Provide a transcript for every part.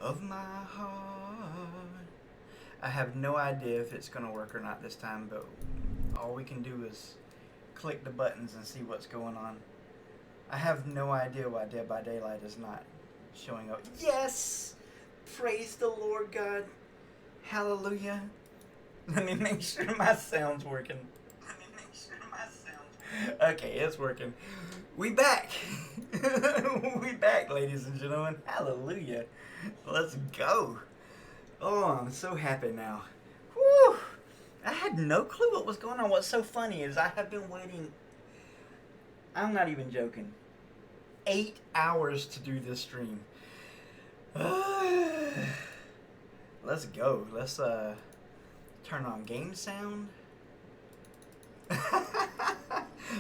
of my heart. I have no idea if it's going to work or not this time, but all we can do is click the buttons and see what's going on. I have no idea why Dead by Daylight is not showing up. Yes! Praise the Lord God. Hallelujah. Let me make sure my sound's working. Okay, it's working. We back. We back, ladies and gentlemen. Hallelujah. Let's go. Oh, I'm so happy now. Whew. I had no clue what was going on. What's so funny is I have been waiting, I'm not even joking, 8 hours to do this stream. Let's go. Let's turn on game sound.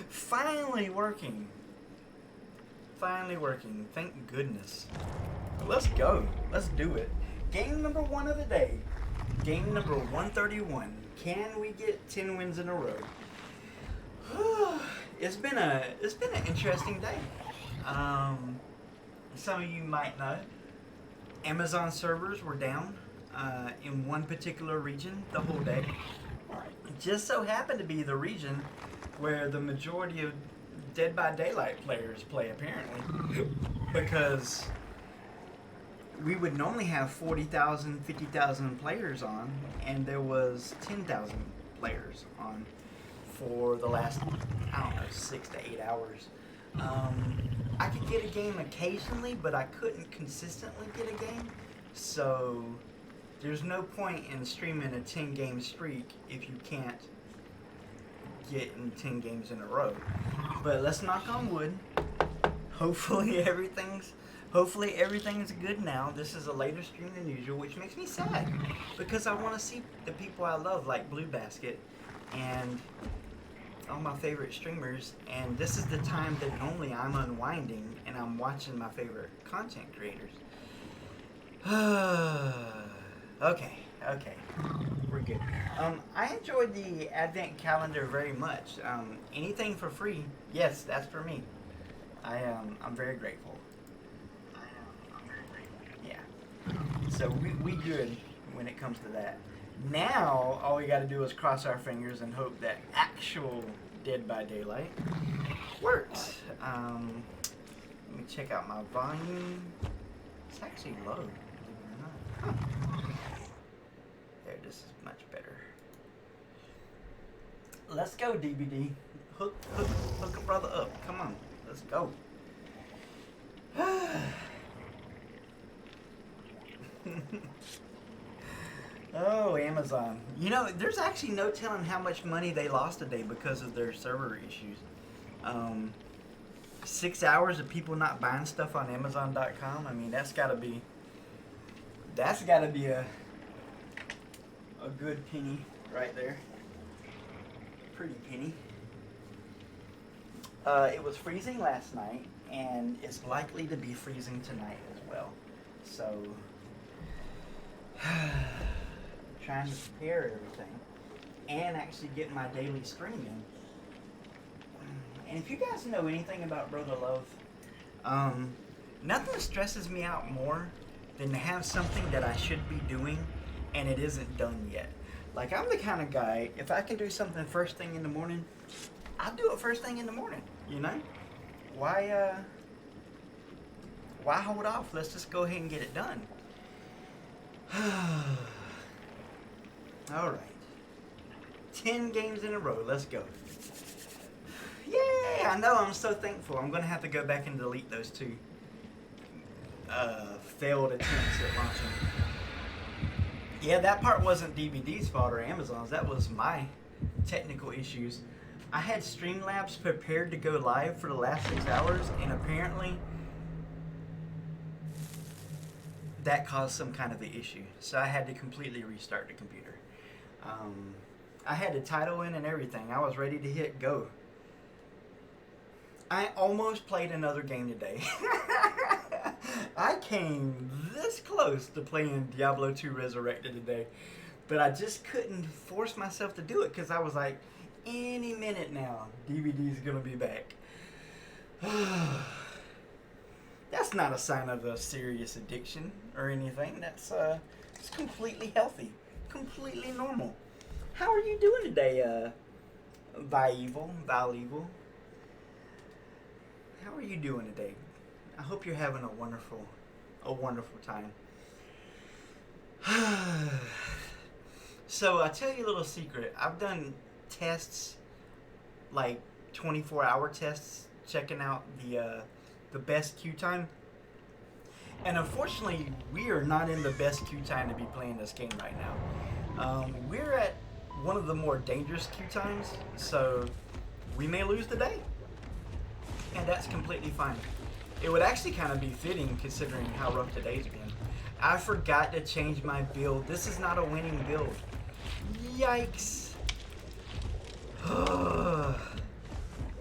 Finally working. Finally working. Thank goodness. Let's go. Let's do it. Game number 1 of the day. Game number 131. Can we get 10 wins in a row? It's been an interesting day. Some of you might know, Amazon servers were down in one particular region the whole day. It just so happened to be the region where the majority of Dead by Daylight players play, apparently, because we would normally have 40,000, 50,000 players on, and there was 10,000 players on for the last, I don't know, 6 to 8 hours. I could get a game occasionally, but I couldn't consistently get a game, so there's no point in streaming a 10-game streak if you can't get in 10 games in a row. But let's knock on wood. Hopefully everything's good now. This is a later stream than usual, which makes me sad because I want to see the people I love, like Blue Basket and all my favorite streamers, and this is the time that normally I'm unwinding and I'm watching my favorite content creators. Okay, we're good. I enjoyed the Advent calendar very much. Anything for free, yes, that's for me. I'm very grateful. Yeah. So we good when it comes to that. Now all we got to do is cross our fingers and hope that actual Dead by Daylight works. Let me check out my volume. It's actually low, believe it or not. Huh. There, this is much better. Let's go, DBD. Hook a brother up. Come on, let's go. Oh, Amazon. You know, there's actually no telling how much money they lost today because of their server issues. 6 hours of people not buying stuff on Amazon.com. I mean, that's gotta be a good penny right there. Pretty penny. It was freezing last night, and it's likely to be freezing tonight as well. So, trying to prepare everything and actually get my daily stream in. And if you guys know anything about Brother Love, nothing stresses me out more than to have something that I should be doing and it isn't done yet. Like, I'm the kind of guy, if I can do something first thing in the morning, I'll do it first thing in the morning, you know? Why hold off? Let's just go ahead and get it done. Alright. 10 games in a row. Let's go. Yay! I know, I'm so thankful. I'm going to have to go back and delete those 2 failed attempts at launching. Yeah, that part wasn't DVD's fault or Amazon's. That was my technical issues. I had Streamlabs prepared to go live for the last 6 hours, and apparently that caused some kind of an issue. So I had to completely restart the computer. I had the title in and everything. I was ready to hit go. I almost played another game today. I came this close to playing Diablo 2 Resurrected today, but I just couldn't force myself to do it because I was like, any minute now, DVD's gonna be back. That's not a sign of a serious addiction or anything. That's it's completely healthy, completely normal. How are you doing today, Vile? How are you doing today? I hope you're having a wonderful time. So I'll tell you a little secret. I've done tests, like 24-hour tests, checking out the best queue time. And unfortunately, we are not in the best queue time to be playing this game right now. We're at one of the more dangerous queue times, so we may lose the day. And that's completely fine. It would actually kind of be fitting considering how rough today's been. I forgot to change my build. This is not a winning build. Yikes.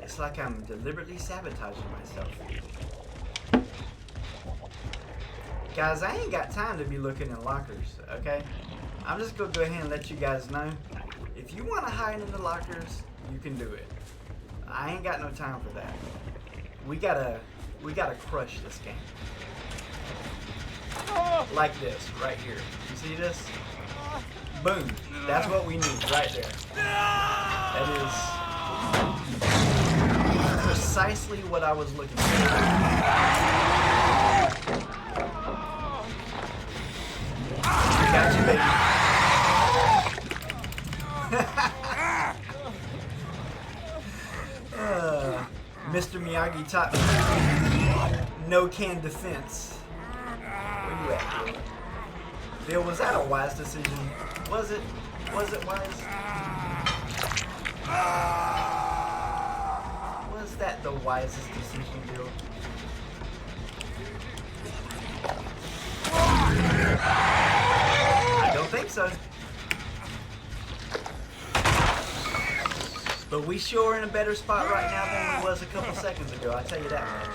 It's like I'm deliberately sabotaging myself. Guys, I ain't got time to be looking in lockers, okay? I'm just gonna go ahead and let you guys know. If you want to hide in the lockers, you can do it. I ain't got no time for that. We gotta crush this game. Like this, right here. You see this? Boom. That's what we need right there. That is precisely what I was looking for. Got you, baby. Mr. Miyagi taught me no can defense. Where you at, Bill? Bill, was that a wise decision? Was it? Was it wise? Was that the wisest decision, Bill? I don't think so. But we sure in a better spot right now than we was a couple seconds ago, I'll tell you that much.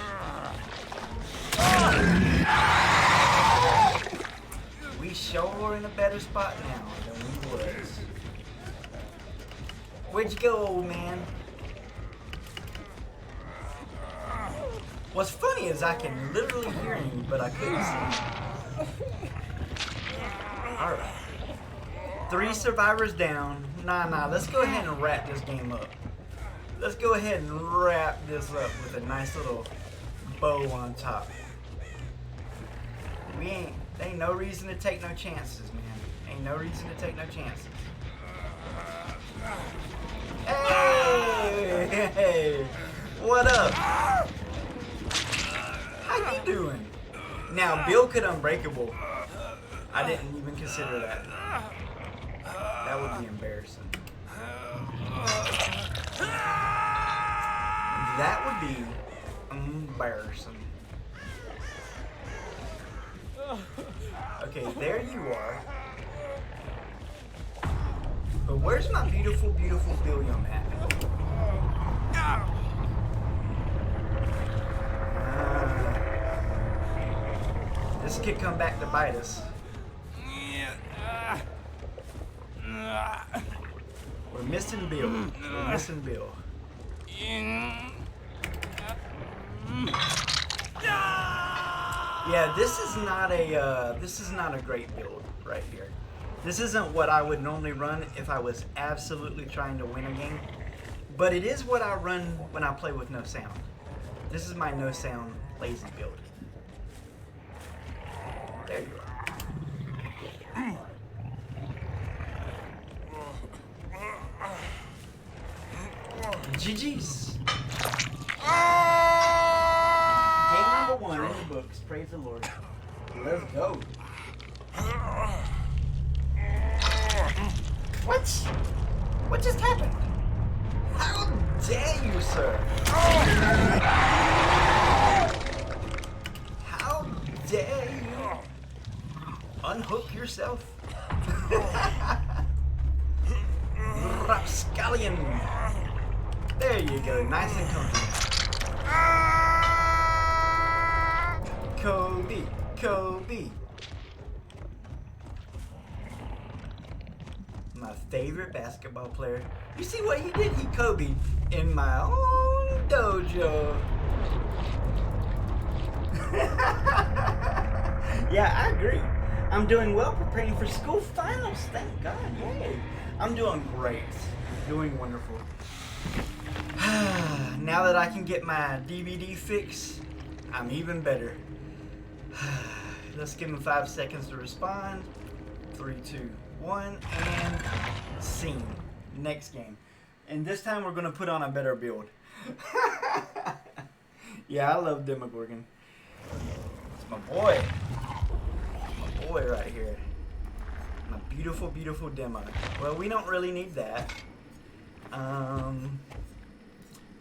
We sure in a better spot now than we was. Where'd you go, old man? What's funny is I can literally hear him, but I couldn't see him. Alright. 3 survivors down. Nah, let's go ahead and wrap this game up. Let's go ahead and wrap this up with a nice little bow on top. Ain't no reason to take no chances, man. Ain't no reason to take no chances. Hey! What up? How you doing? Now, Bill could Unbreakable. I didn't even consider that. That would be embarrassing. That would be embarrassing. Okay, there you are. But where's my beautiful, beautiful Billiam at? This could come back to bite us. We're missing Bill. We're missing Bill. Yeah, this is not a great build right here. This isn't what I would normally run if I was absolutely trying to win a game. But it is what I run when I play with no sound. This is my no sound lazy build. There you are. GG's. Game number 1 in the books. Praise the Lord. Let's go. What? What just happened? How dare you, sir? How dare you unhook yourself? Rapscallion. There you go, nice and comfy. Kobe. My favorite basketball player. You see what he did? He Kobe in my own dojo. Yeah, I agree. I'm doing well preparing for school finals. Thank God. Yay. I'm doing great. Doing wonderful. Now that I can get my DVD fix, I'm even better. Let's give them 5 seconds to respond. 3, 2, 1, and scene. Next game. And this time we're going to put on a better build. Yeah, I love Demogorgon. It's my boy. My boy right here. My beautiful, beautiful demo. Well, we don't really need that. We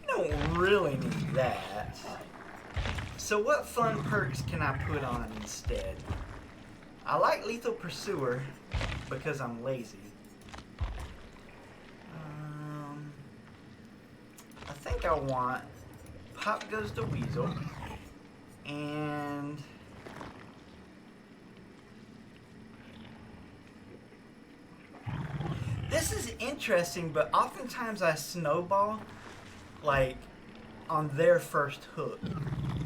don't really need that. So what fun perks can I put on instead? I like Lethal Pursuer because I'm lazy. I think I want Pop Goes the Weasel and this is interesting, but oftentimes I snowball like on their first hook.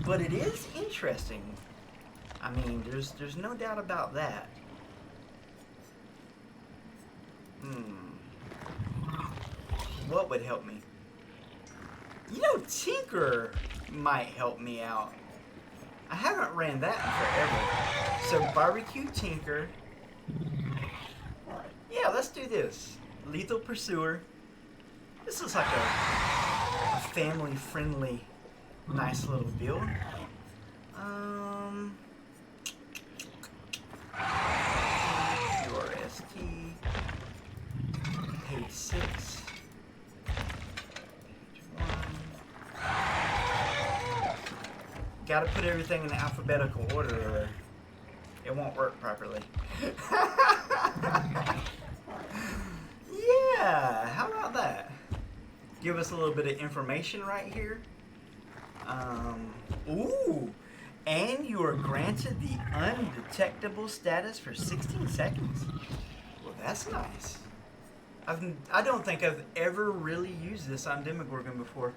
But it is interesting. I mean, there's no doubt about that. What would help me? You know, Tinker might help me out. I haven't ran that in forever. So Barbecue Tinker. Yeah, let's do this. Lethal Pursuer. This looks like a family-friendly, nice little build. URST. Page 6. Gotta put everything in alphabetical order or it won't work properly. Yeah, how about that? Give us a little bit of information right here. Ooh, and you are granted the undetectable status for 16 seconds. Well, that's nice. I don't think I've ever really used this on Demogorgon before.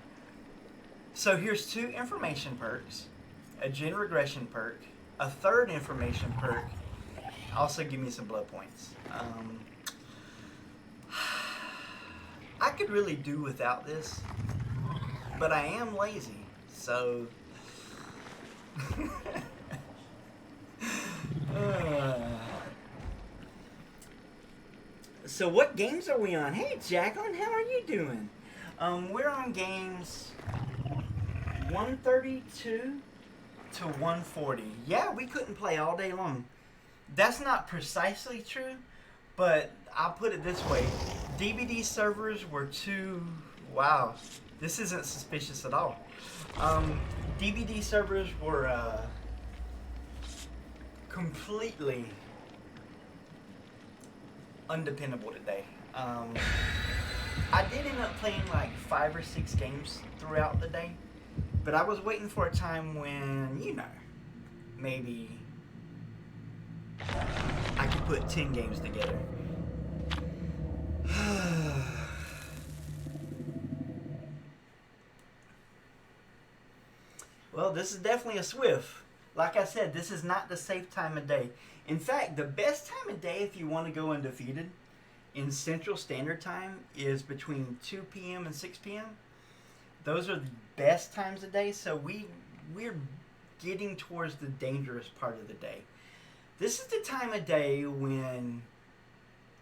So here's 2 information perks. A gen regression perk, a 3rd information perk, also give me some blood points. I could really do without this, but I am lazy, so so what games are we on? Hey Jacqueline, how are you doing? We're on games 132 to 140. Yeah, we couldn't play all day long. That's not precisely true, but I'll put it this way. DVD servers were too... Wow, this isn't suspicious at all. DVD servers were completely undependable today. I did end up playing like 5 or 6 games throughout the day. But I was waiting for a time when, you know, maybe I could put 10 games together. Well, this is definitely a Swift. Like I said, this is not the safe time of day. In fact, the best time of day if you want to go undefeated in Central Standard Time is between 2 p.m. and 6 p.m. Those are the best times of day, so we're getting towards the dangerous part of the day. This is the time of day when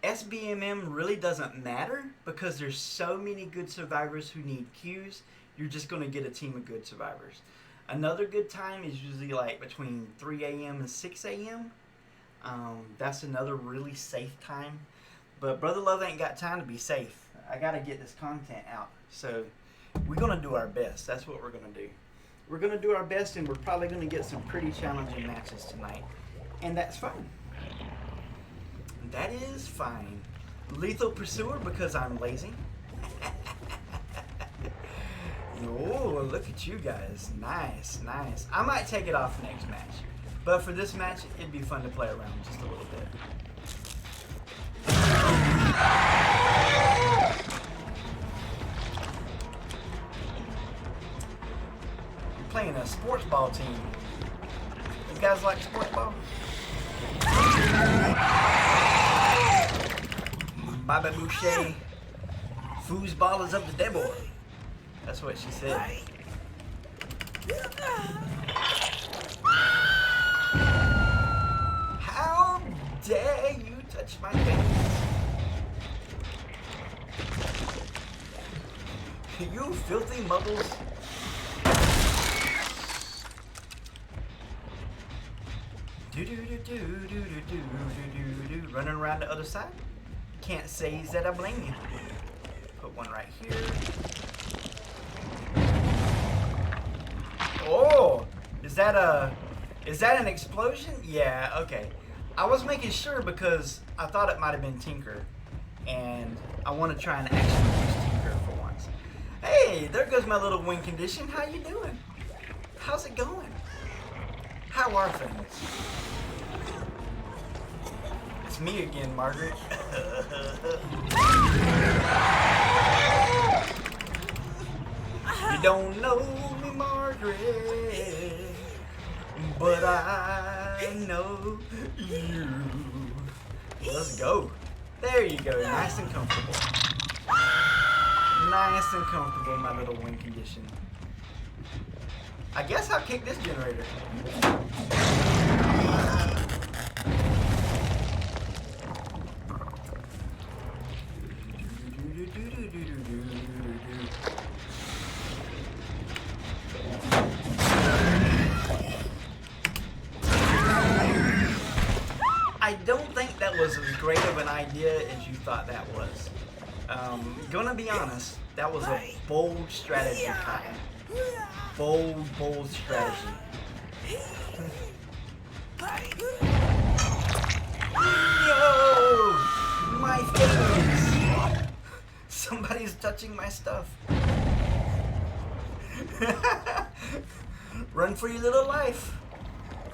SBMM really doesn't matter because there's so many good survivors who need queues. You're just going to get a team of good survivors. Another good time is usually like between 3 a.m. and 6 a.m. That's another really safe time. But Brother Love ain't got time to be safe. I got to get this content out. So we're going to do our best. That's what we're going to do. We're going to do our best, and we're probably going to get some pretty challenging matches tonight. And that's fine. That is fine. Lethal Pursuer because I'm lazy. Oh, look at you guys. Nice, nice. I might take it off next match. But for this match, it'd be fun to play around just a little bit. You're playing a sports ball team. You guys like sports ball? Baba Boucher, foosballers of the devil. That's what she said. How dare you touch my face? You filthy mubbles. Running around the other side. Can't say that I blame you. Put one right here. Oh, is that an explosion? Yeah, okay. I was making sure because I thought it might have been Tinker, and I want to try and actually use Tinker for once. Hey, there goes my little win condition. How you doing? How's it going? How are things? It's me again, Margaret. You don't know me, Margaret, but I know you. Let's go. There you go. Nice and comfortable. Nice and comfortable, my little win condition. I guess I'll kick this generator. I don't think that was as great of an idea as you thought that was. Gonna be honest, that was a bold strategy, Kaya. Bold strategy. No! My face! Somebody's touching my stuff. Run for your little life,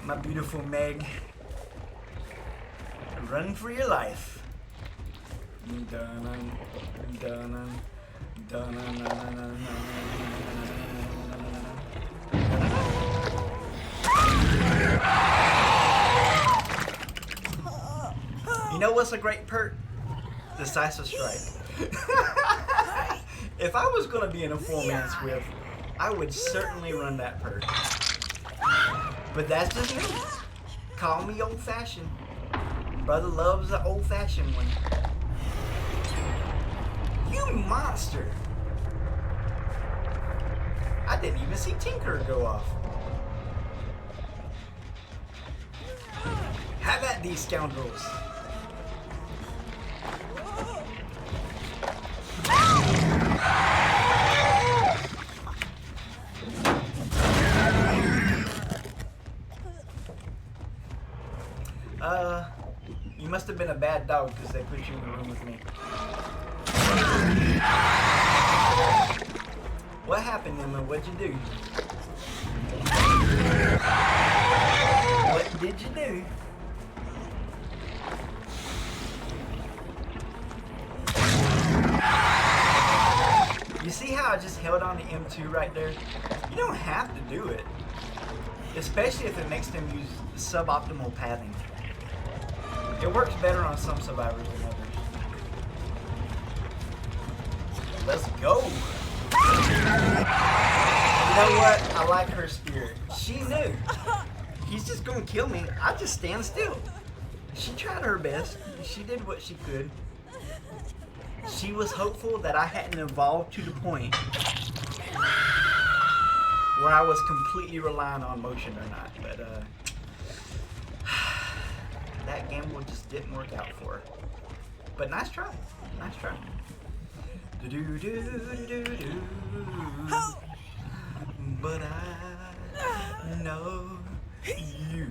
my beautiful Meg. Run for your life. You know what's a great perk? Decisive strike. If I was going to be in a 4-man swift, I would certainly run that perk. But that's just me. Call me old-fashioned. Brother loves the old-fashioned one. You monster! I didn't even see Tinker go off. Have at these scoundrels. You must have been a bad dog because they put you in the room with me. What happened, Emma? What'd you do? What did you do? You see how I just held on to M2 right there? You don't have to do it. Especially if it makes them use suboptimal pathing. It works better on some survivors than others. Let's go! You know what? I like her spirit. She knew. He's just gonna kill me. I just stand still. She tried her best. She did what she could. She was hopeful that I hadn't evolved to the point where I was completely relying on motion or not. But that gamble just didn't work out for her. But nice try. Nice try. But I know you.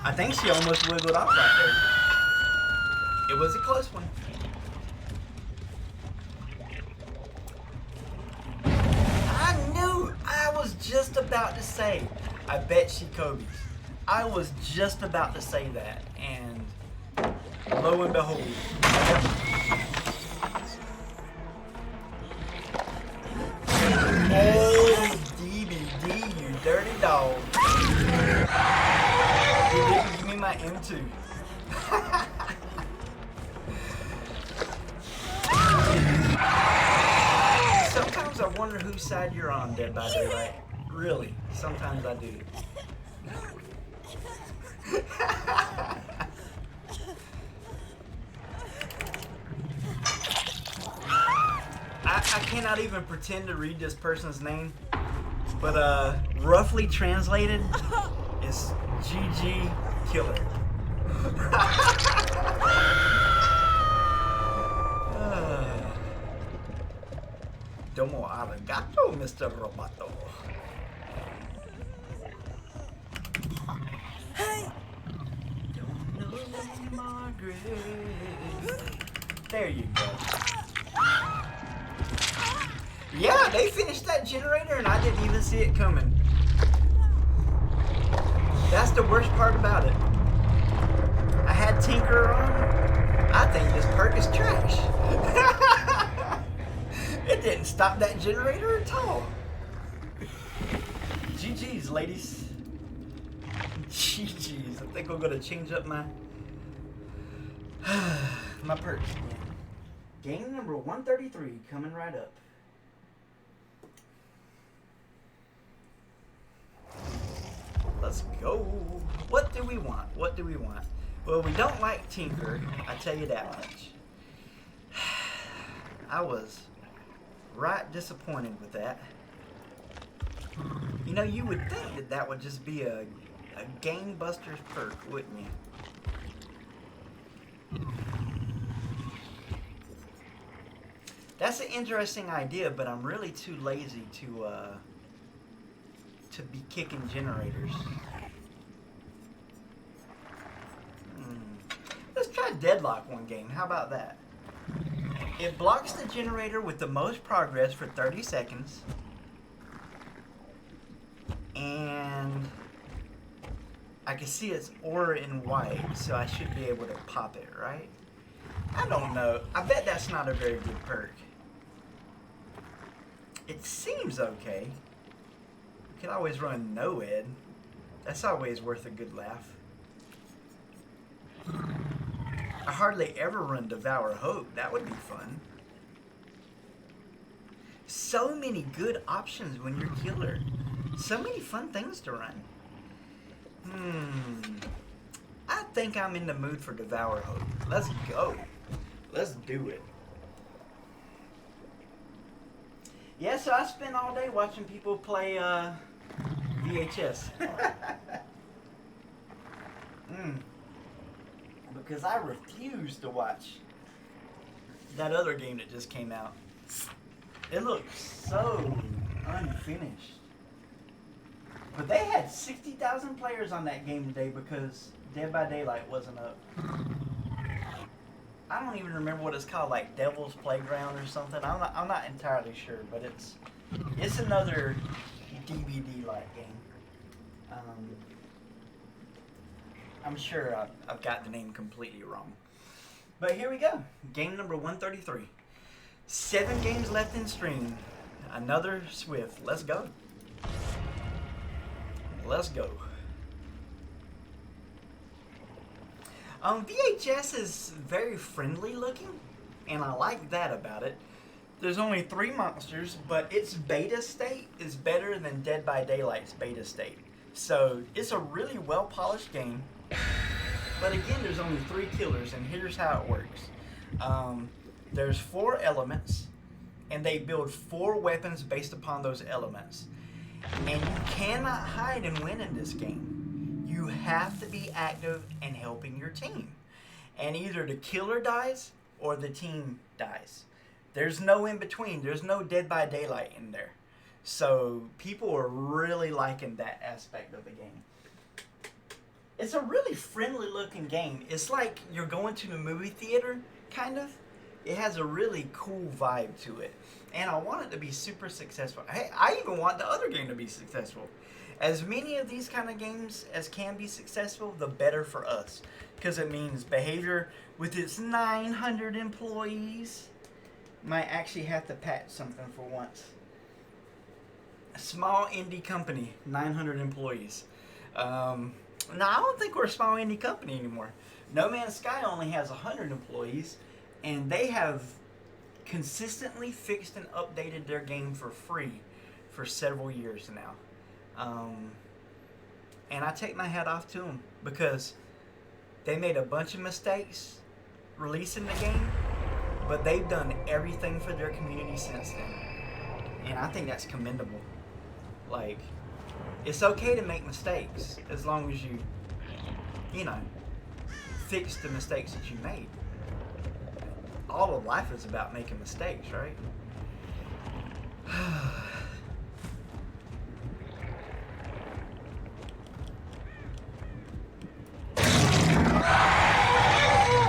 I think she almost wiggled off right there. It was a close one. I was just about to say, I bet she Kobe's. I was just about to say that, and lo and behold, Oh, DVD, you dirty dog. You didn't give me my M2. Sometimes I wonder whose side you're on, Dead by Daylight. Really, sometimes I do. I cannot even pretend to read this person's name, but roughly translated is GG Killer. Domo arigato, Mr. Roboto. Hey! Don't know Margaret. There you go. Yeah, they finished that generator and I didn't even see it coming. That's the worst part about it. I had Tinker on. I think this perk is trash. It didn't stop that generator at all. GG's, ladies. GG's. I think I'm gonna change up my my perks again. Game number 133 coming right up. Let's go. What do we want? What do we want? Well, we don't like Tinker, I tell you that much. I was right disappointed with that. You know, you would think that that would just be a Game Busters perk, wouldn't you? That's an interesting idea, but I'm really too lazy to be kicking generators. Let's try Deadlock one game. How about that? It blocks the generator with the most progress for 30 seconds. And I can see its aura in white, so I should be able to pop it, right? I don't know. I bet that's not a very good perk. It seems okay. You can always run No-Ed. That's always worth a good laugh. I hardly ever run Devour Hope. That would be fun. So many good options when you're killer. So many fun things to run. I think I'm in the mood for Devour Hope. Let's go. Let's do it. Yeah, so I spent all day watching people play VHS. Because I refuse to watch that other game that just came out. It looks so unfinished. But they had 60,000 players on that game today because Dead by Daylight wasn't up. I don't even remember what it's called, like Devil's Playground or something. I'm not entirely sure, but it's another DVD-like game. I'm sure I've got the name completely wrong. But here we go. Game number 133. 7 games left in stream. Another Swift. Let's go. Let's go. VHS is very friendly looking, and I like that about it. There's only 3 monsters, but its beta state is better than Dead by Daylight's beta state. So it's a really well polished game. But again, there's only 3 killers, and here's how it works. There's 4 elements, and they build 4 weapons based upon those elements. And you cannot hide and win in this game. You have to be active and helping your team. And either the killer dies or the team dies. There's no in between. There's no Dead by Daylight in there. So people are really liking that aspect of the game. It's a really friendly looking game. It's like you're going to the movie theater, kind of. It has a really cool vibe to it. And I want it to be super successful. Hey, I even want the other game to be successful. As many of these kind of games as can be successful, the better for us. Because it means Behavior, with its 900 employees, might actually have to patch something for once. A small indie company, 900 employees. No, I don't think we're a small indie company anymore. No Man's Sky only has 100 employees, and they have consistently fixed and updated their game for free for several years now. And I take my hat off to them because they made a bunch of mistakes releasing the game, but they've done everything for their community since then. And I think that's commendable. Like, it's okay to make mistakes as long as you fix the mistakes that you made. All of life is about making mistakes, right?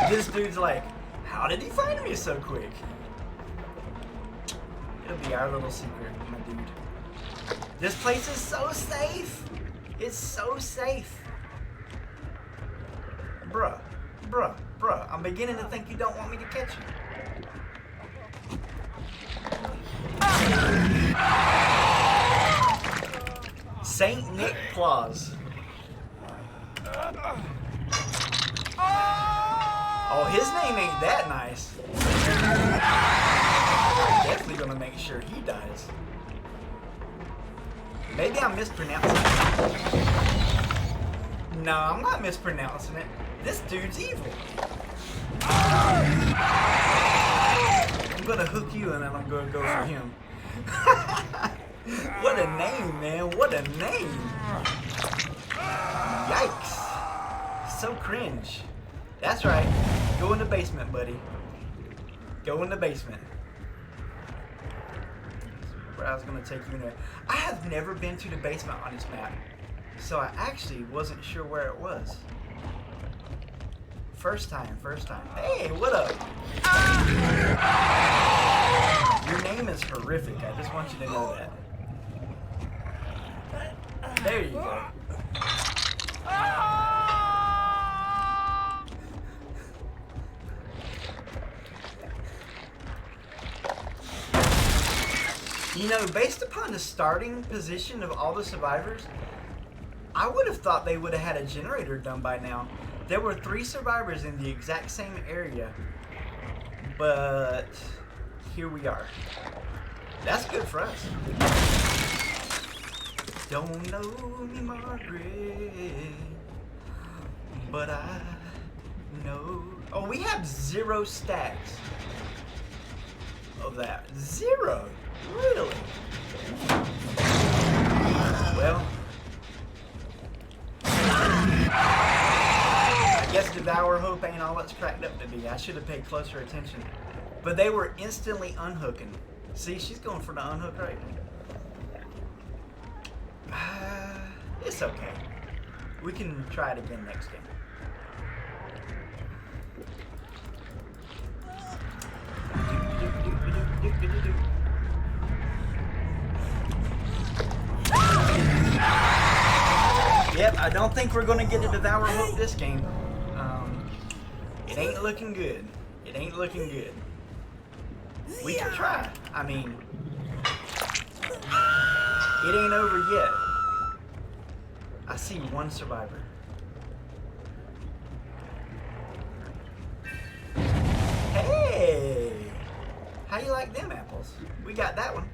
This dude's like, how did he find me so quick? It'll be our little secret, my dude. This place is so safe. It's so safe. Bruh. I'm beginning to think you don't want me to catch you. Saint Nick Claus. Oh, his name ain't that nice. I'm definitely gonna make sure he dies. Maybe I'm mispronouncing it. No, I'm not mispronouncing it. This dude's evil. I'm gonna hook you and then I'm gonna go for him. What a name, man. What a name. Yikes. So cringe. That's right. Go in the basement, buddy. Go in the basement. Where I was gonna take you in there. I have never been to the basement on this map, so I actually wasn't sure where it was. First time. Hey, what up? Your name is horrific. I just want you to know that. There you go. You know, based upon the starting position of all the survivors, I would have thought they would have had a generator done by now. There were 3 survivors in the exact same area, but here we are. That's good for us. Don't know me, Margaret, but I know. Oh, we have 0 stacks of that. 0. Really? Well, I guess Devour Hope ain't all it's cracked up to be. I should have paid closer attention. But they were instantly unhooking. See, she's going for the unhook right now. It's okay. We can try it again next game. Yep, I don't think we're going to get a Devour Hook this game. It ain't looking good. It ain't looking good. We can try. I mean, it ain't over yet. I see 1 survivor. Hey! How you like them apples? We got that one.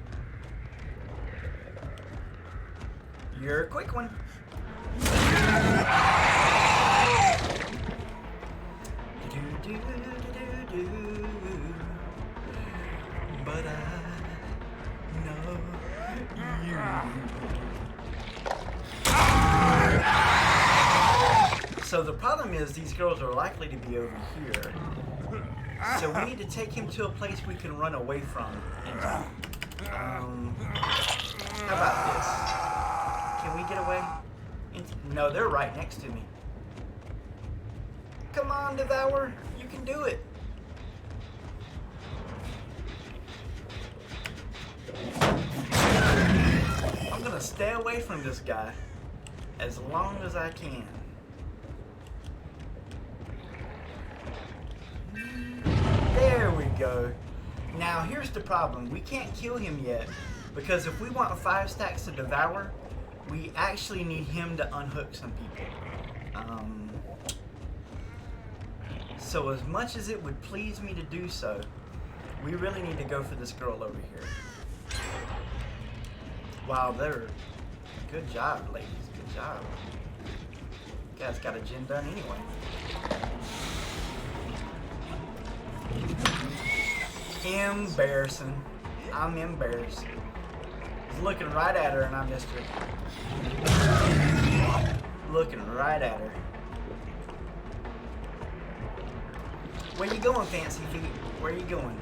You're a quick one. But I know you. So the problem is these girls are likely to be over here. So we need to take him to a place we can run away from. How about this? Can we get away? No, they're right next to me. Come on, Devour. You can do it. I'm gonna stay away from this guy as long as I can. There we go. Now here's the problem. We can't kill him yet because if we want 5 stacks to devour, we actually need him to unhook some people. So as much as it would please me to do so, we really need to go for this girl over here. Wow, they're... Good job, ladies. Good job. You guys got a gen done anyway. Embarrassing. I'm embarrassed. I was looking right at her and I missed her. Looking right at her. Where you going, Fancy Feet? Where you going?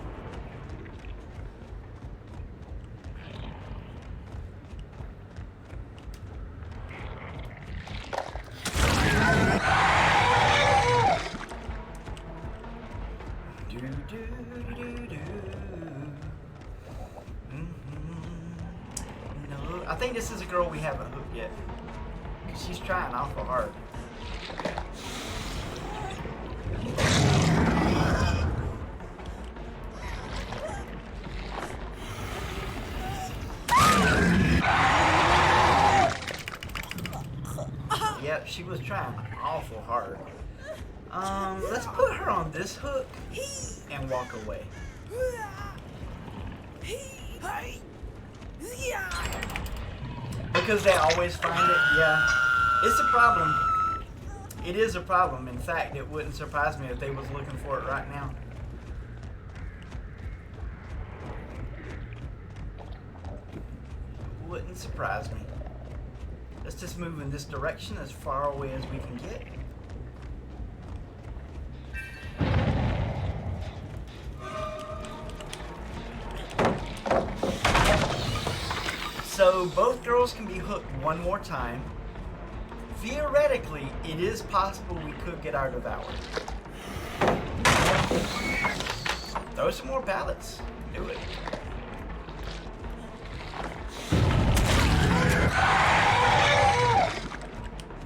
No, I think this is a girl we haven't hooked yet. She's trying awful hard. Yep, she was trying awful hard. Let's put her on this hook and walk away. Because they always find it, yeah. It's a problem. It is a problem. In fact, it wouldn't surprise me if they was looking for it right now. Wouldn't surprise me. Let's just move in this direction as far away as we can get. So both girls can be hooked one more time. Theoretically, it is possible we could get our devour. Throw some more pallets. Do it.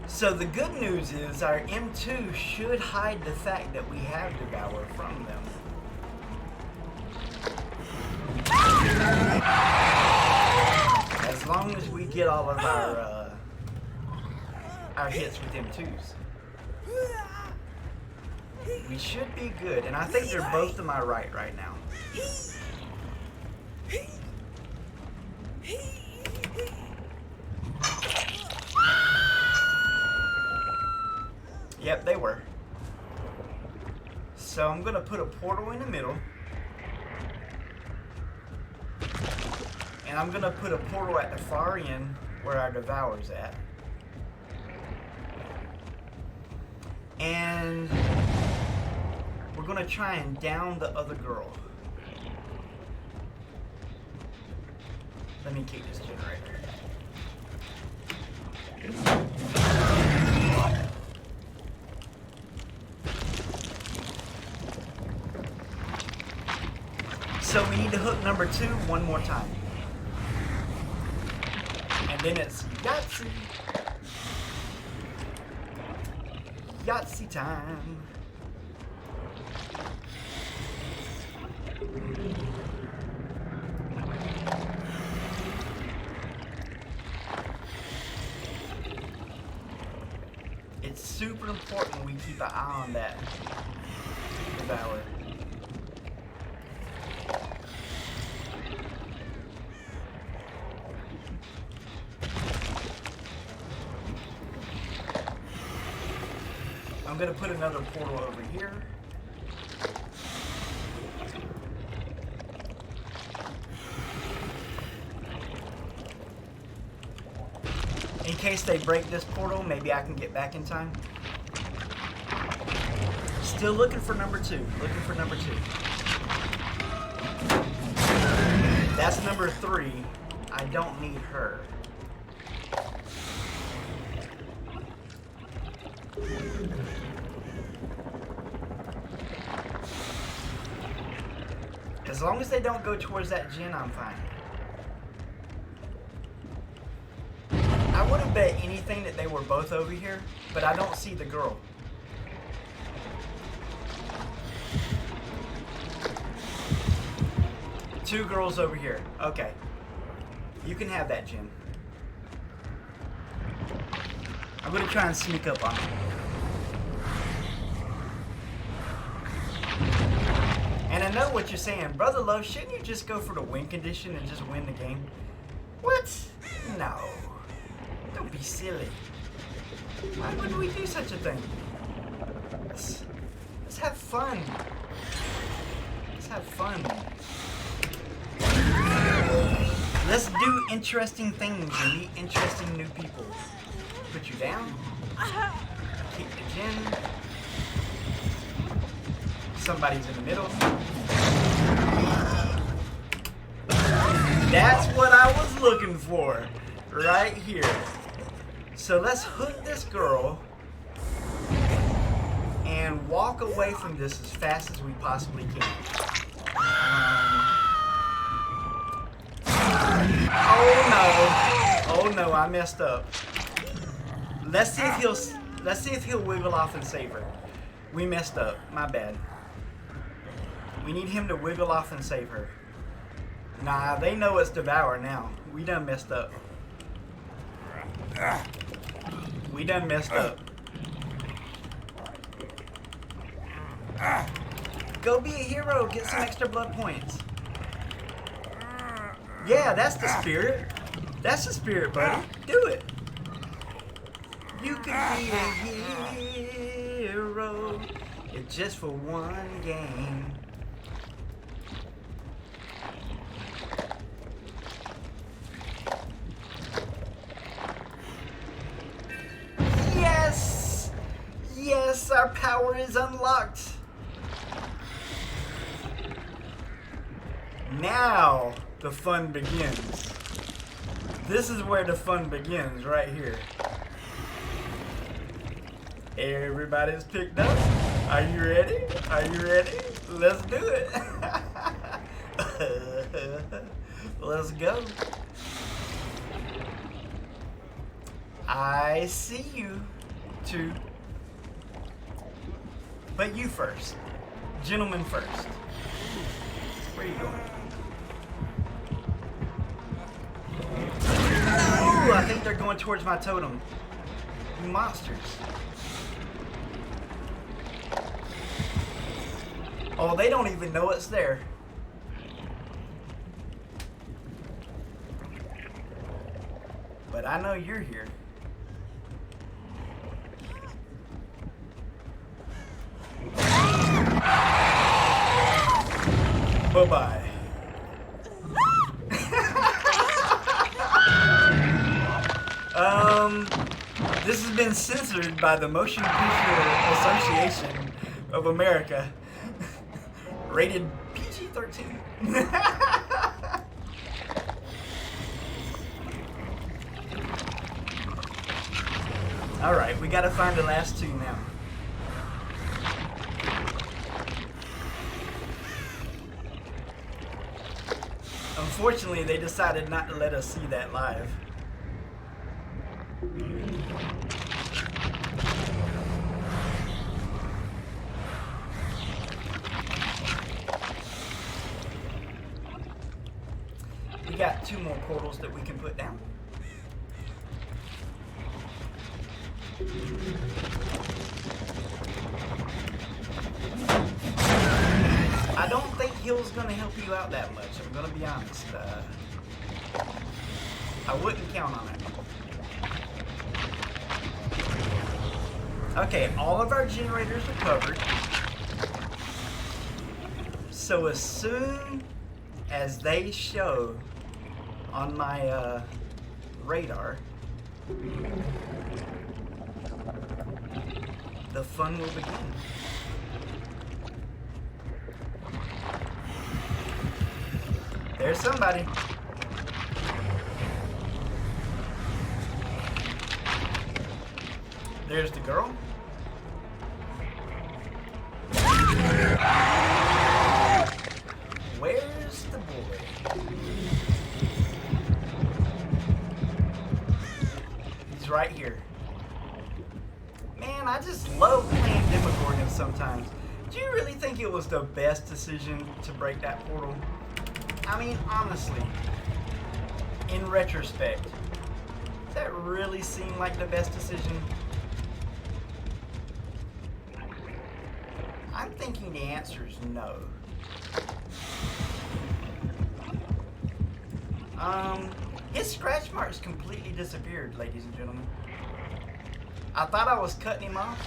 So the good news is our M2 should hide the fact that we have devour from them. As long as we get all of our hits with M2s. We should be good, and I think they're both to my right now. Yep, they were. So I'm gonna put a portal in the middle. And I'm gonna put a portal at the far end where our devour's at. And we're gonna try and down the other girl. Let me kick this generator. So we need to hook number 2 one more time. And then it's Yahtzee. Yahtzee time. It's super important we keep an eye on that devourer. I'm gonna put another portal over here. In case they break this portal, maybe I can get back in time. Still looking for number 2. Looking for number 2. That's number 3. I don't need her. As long as they don't go towards that gen, I'm fine. I would have bet anything that they were both over here, but I don't see the girl. Two girls over here. Okay. You can have that, Jim. I'm gonna try and sneak up on him. And I know what you're saying. Brother Love, shouldn't you just go for the win condition and just win the game? What? No. Don't be silly. Why would we do such a thing? Let's have fun. Let's have fun. Let's do interesting things and meet interesting new people. Put you down. Keep the gin. Somebody's in the middle. That's what I was looking for. Right here. So let's hook this girl and walk away from this as fast as we possibly can. Oh no, I messed up. Let's see if he'll wiggle off and save her. We messed up. My bad. We need him to wiggle off and save her. Nah, they know it's Devour now. We done messed up. We done messed up. Go be a hero. Get some extra blood points. Yeah, that's the spirit. That's the spirit, buddy. Do it. You can be a hero. It's just for one game. Yes! Yes, our power is unlocked. Now the fun begins. This is where the fun begins, right here. Everybody's picked up. Are you ready? Are you ready? Let's do it. Let's go. I see you, two. But you first. Gentlemen first. Where are you going? No! I think they're going towards my totem. You monsters. Oh, they don't even know it's there. But I know you're here. Bye-bye. This has been censored by the Motion Picture Association of America. Rated PG-13. Alright, we gotta find the last two now. Unfortunately, they decided not to let us see that live. We got two more portals that we can put down. I don't think heal's gonna help you out that much, I'm gonna be honest. I wouldn't count on it. Okay, all of our generators are covered. So as soon as they show on my radar, the fun will begin. There's somebody. There's the girl. Where's the boy? right here. Man, I just love playing Demogorgon sometimes. Do you really think it was the best decision to break that portal? I mean, honestly, in retrospect, does that really seem like the best decision? I'm thinking the answer is no. His scratch marks completely disappeared, ladies and gentlemen. I thought I was cutting him off,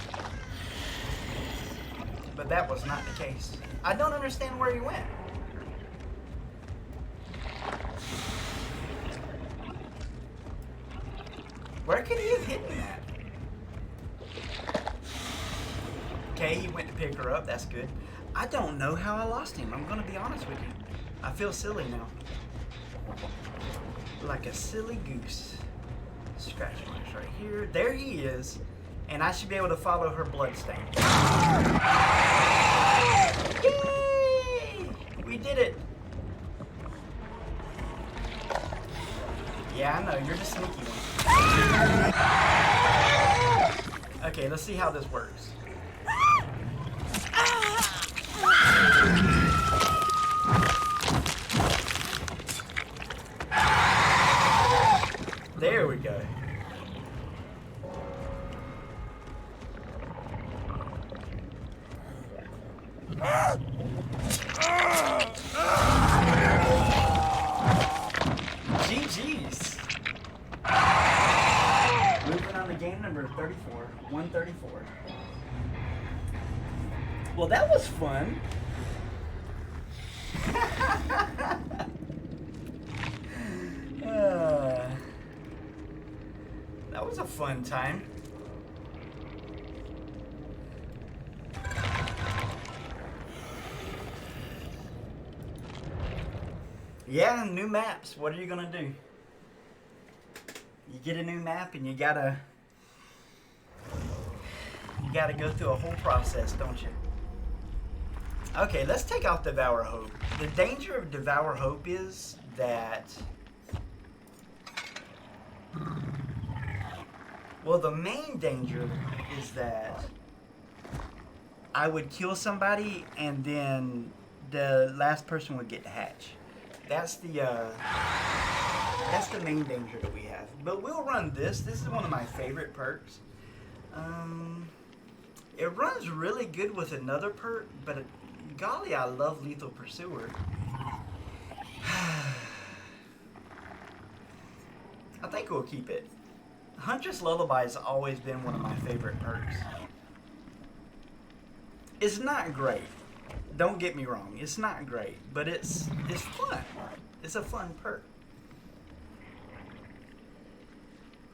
but that was not the case. I don't understand where he went. Where could he have hidden that? Okay, he went to pick her up. That's good. I don't know how I lost him. I'm going to be honest with you. I feel silly now. Like a silly goose. Scratch marks right here. There he is. And I should be able to follow her bloodstain. Yay! We did it. Yeah, I know. You're the sneaky one. Okay, let's see how this works. There we go. GG's. Moving on to game number 34, 134. Well, that was fun. That was a fun time. Yeah, new maps. What are you gonna do? You get a new map and you gotta go through a whole process, don't you? Okay, let's take out Devour Hope. The danger of Devour Hope is that... Well, the main danger is that I would kill somebody and then the last person would get to hatch. That's the main danger that we have. But we'll run this. This is one of my favorite perks. It runs really good with another perk, but golly, I love Lethal Pursuer. I think we'll keep it. Huntress Lullaby has always been one of my favorite perks. It's not great. Don't get me wrong. It's not great, but it's fun. It's a fun perk.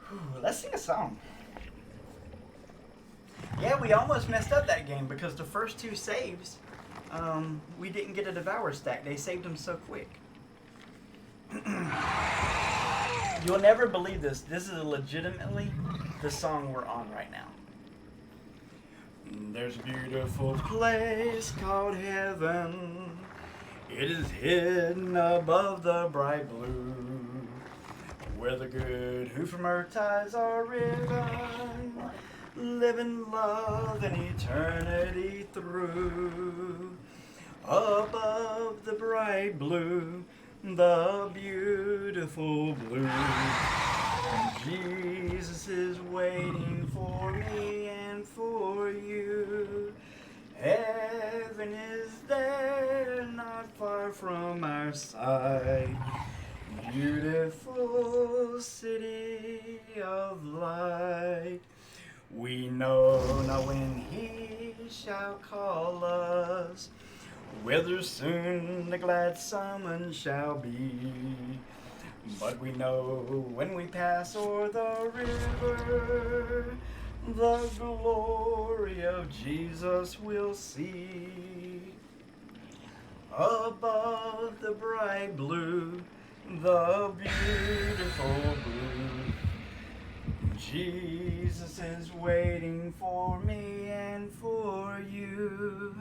Whew, let's sing a song. Yeah, we almost messed up that game because the first two saves, we didn't get a Devour stack. They saved them so quick. You'll never believe this. This is legitimately the song we're on right now. There's a beautiful place called heaven. It is hidden above the bright blue, where the good who from earth ties are riven, live in love and eternity through. Above the bright blue, the beautiful blue, Jesus is waiting for me and for you. Heaven is there, not far from our side. Beautiful city of light. We know not when he shall call us, whether soon the glad summons shall be. But we know when we pass o'er the river, the glory of Jesus we'll see. Above the bright blue, the beautiful blue, Jesus is waiting for me and for you.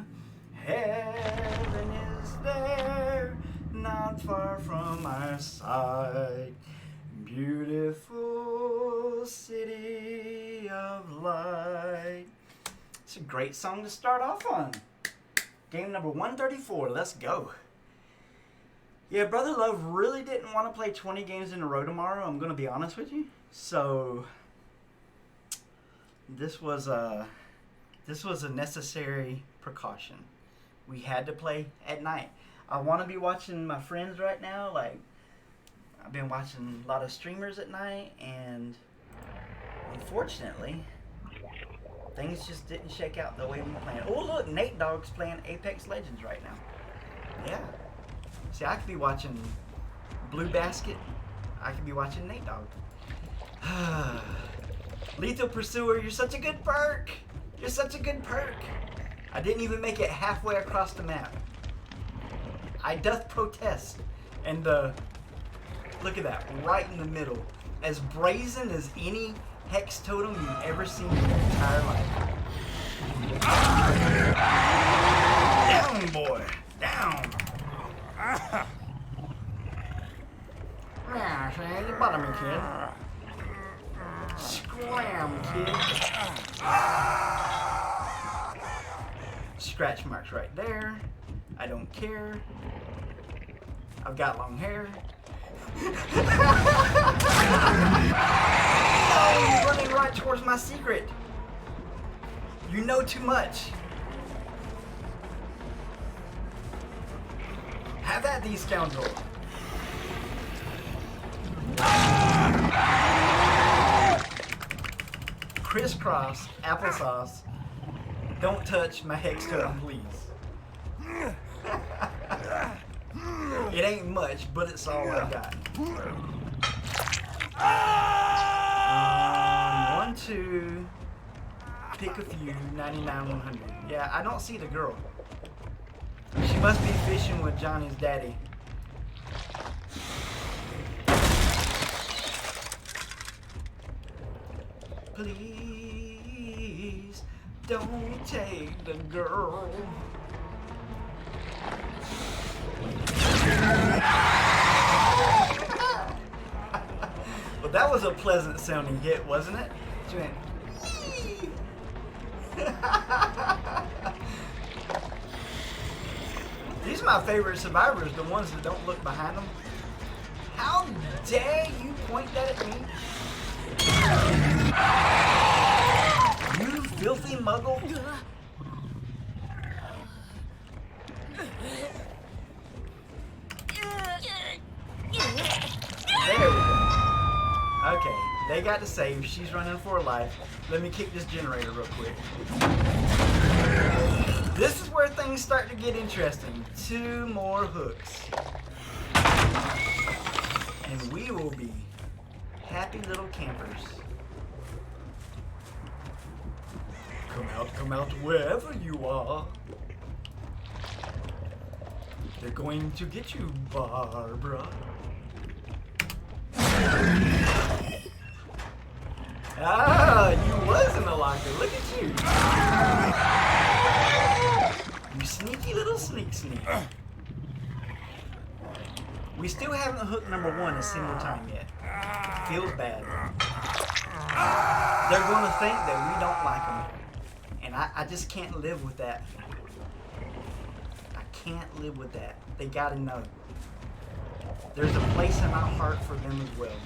Heaven is there, not far from our side. Beautiful city of light. It's a great song to start off on. Game number 134. Let's go. Yeah, Brother Love really didn't want to play 20 games in a row tomorrow. I'm going to be honest with you. So this was a necessary precaution. We had to play at night. I want to be watching my friends right now. Like, I've been watching a lot of streamers at night, and unfortunately, things just didn't shake out the way we planned. Oh, look, Nate Dogg's playing Apex Legends right now. Yeah. See, I could be watching Blue Basket. I could be watching Nate Dogg. Lethal Pursuer, you're such a good perk. You're such a good perk. I didn't even make it halfway across the map. I doth protest. And look at that, right in the middle. As brazen as any hex totem you've ever seen in your entire life. Down, boy. Down. Yeah, see, you bottom me, kid. Scram, kid. Scratch marks right there. I don't care. I've got long hair. No, you're running right towards my secret. You know too much. Have at these scoundrels. Crisscross, applesauce. Don't touch my hex totem, please. It ain't much, but it's all I got. 1, 2. Pick a few. 99, 100. Yeah, I don't see the girl. She must be fishing with Johnny's daddy. Please don't take the girl. Well, that was a pleasant sounding hit, wasn't it? She went, these are my favorite survivors, the ones that don't look behind them. How dare you point that at me? You filthy muggle. There we go. Okay, they got to save. She's running for her life. Let me kick this generator real quick. This is where things start to get interesting. 2 more hooks. And we will be happy little campers. Come out wherever you are. They're going to get you, Barbara. Ah, you was in the locker. Look at you. You sneaky little sneak. We still haven't hooked number 1 a single time yet. Feels bad. They're going to think that we don't like them. And I just can't live with that. I can't live with that. They got to know. There's a place in my heart for them as well.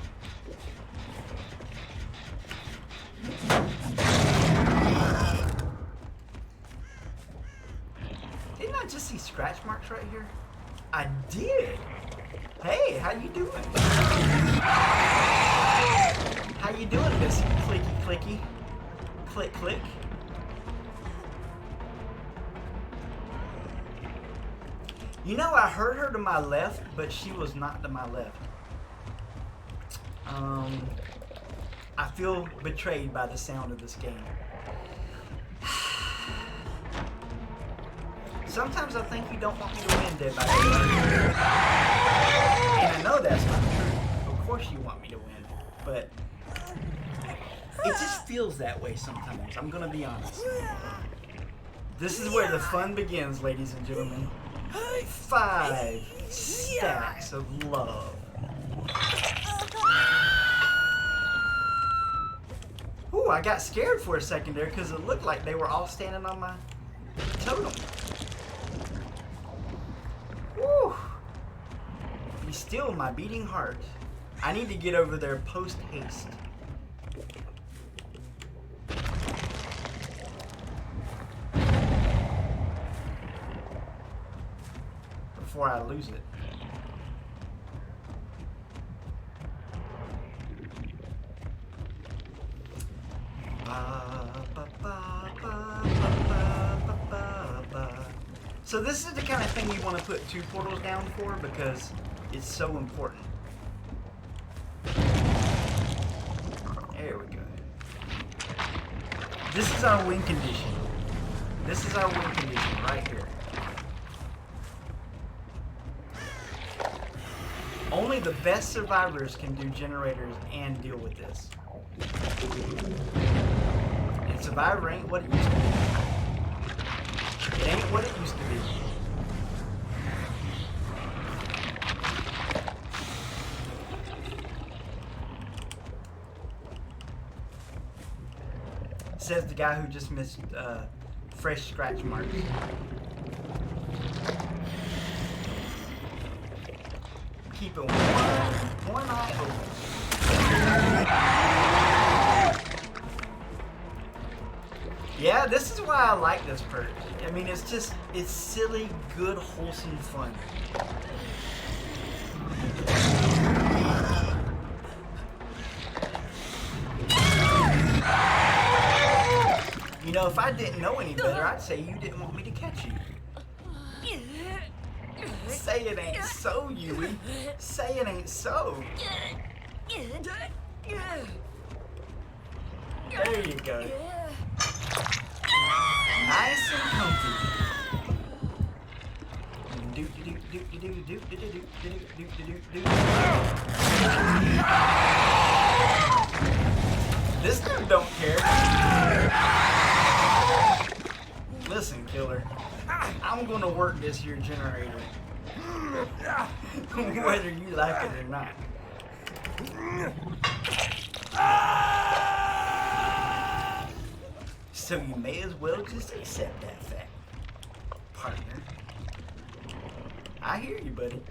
Didn't I just see scratch marks right here? I did. Hey, how you doing? How you doing, Miss Clicky? Click. You know, I heard her to my left, but she was not to my left. I feel betrayed by the sound of this game. Sometimes I think you don't want me to win, Dead by Daylight. And I know that's not true. Of course you want me to win. But it just feels that way sometimes. I'm gonna be honest. This is where the fun begins, ladies and gentlemen. 5 stacks of love. Ooh, I got scared for a second there because it looked like they were all standing on my totem. Woo! Be still, my beating heart. I need to get over there post haste. Before I lose it. So this is the kind of thing you want to put 2 portals down for because it's so important. There we go. This is our win condition. This is our win condition right here. Only the best survivors can do generators and deal with this. And Survivor ain't what it used to be. It ain't what it used to be. Says the guy who just missed fresh scratch marks. Keep it one eye open. Yeah, this is why I like this perk. I mean, it's silly, good, wholesome fun. You know, if I didn't know any better, I'd say you didn't want me to catch you. Say it ain't so, Yui. Say it ain't so. There you go. Nice and comfy. This dude don't care. Listen, killer. I'm gonna work this here generator. Whether you like it or not. So you may as well just accept that fact, partner. I hear you, buddy.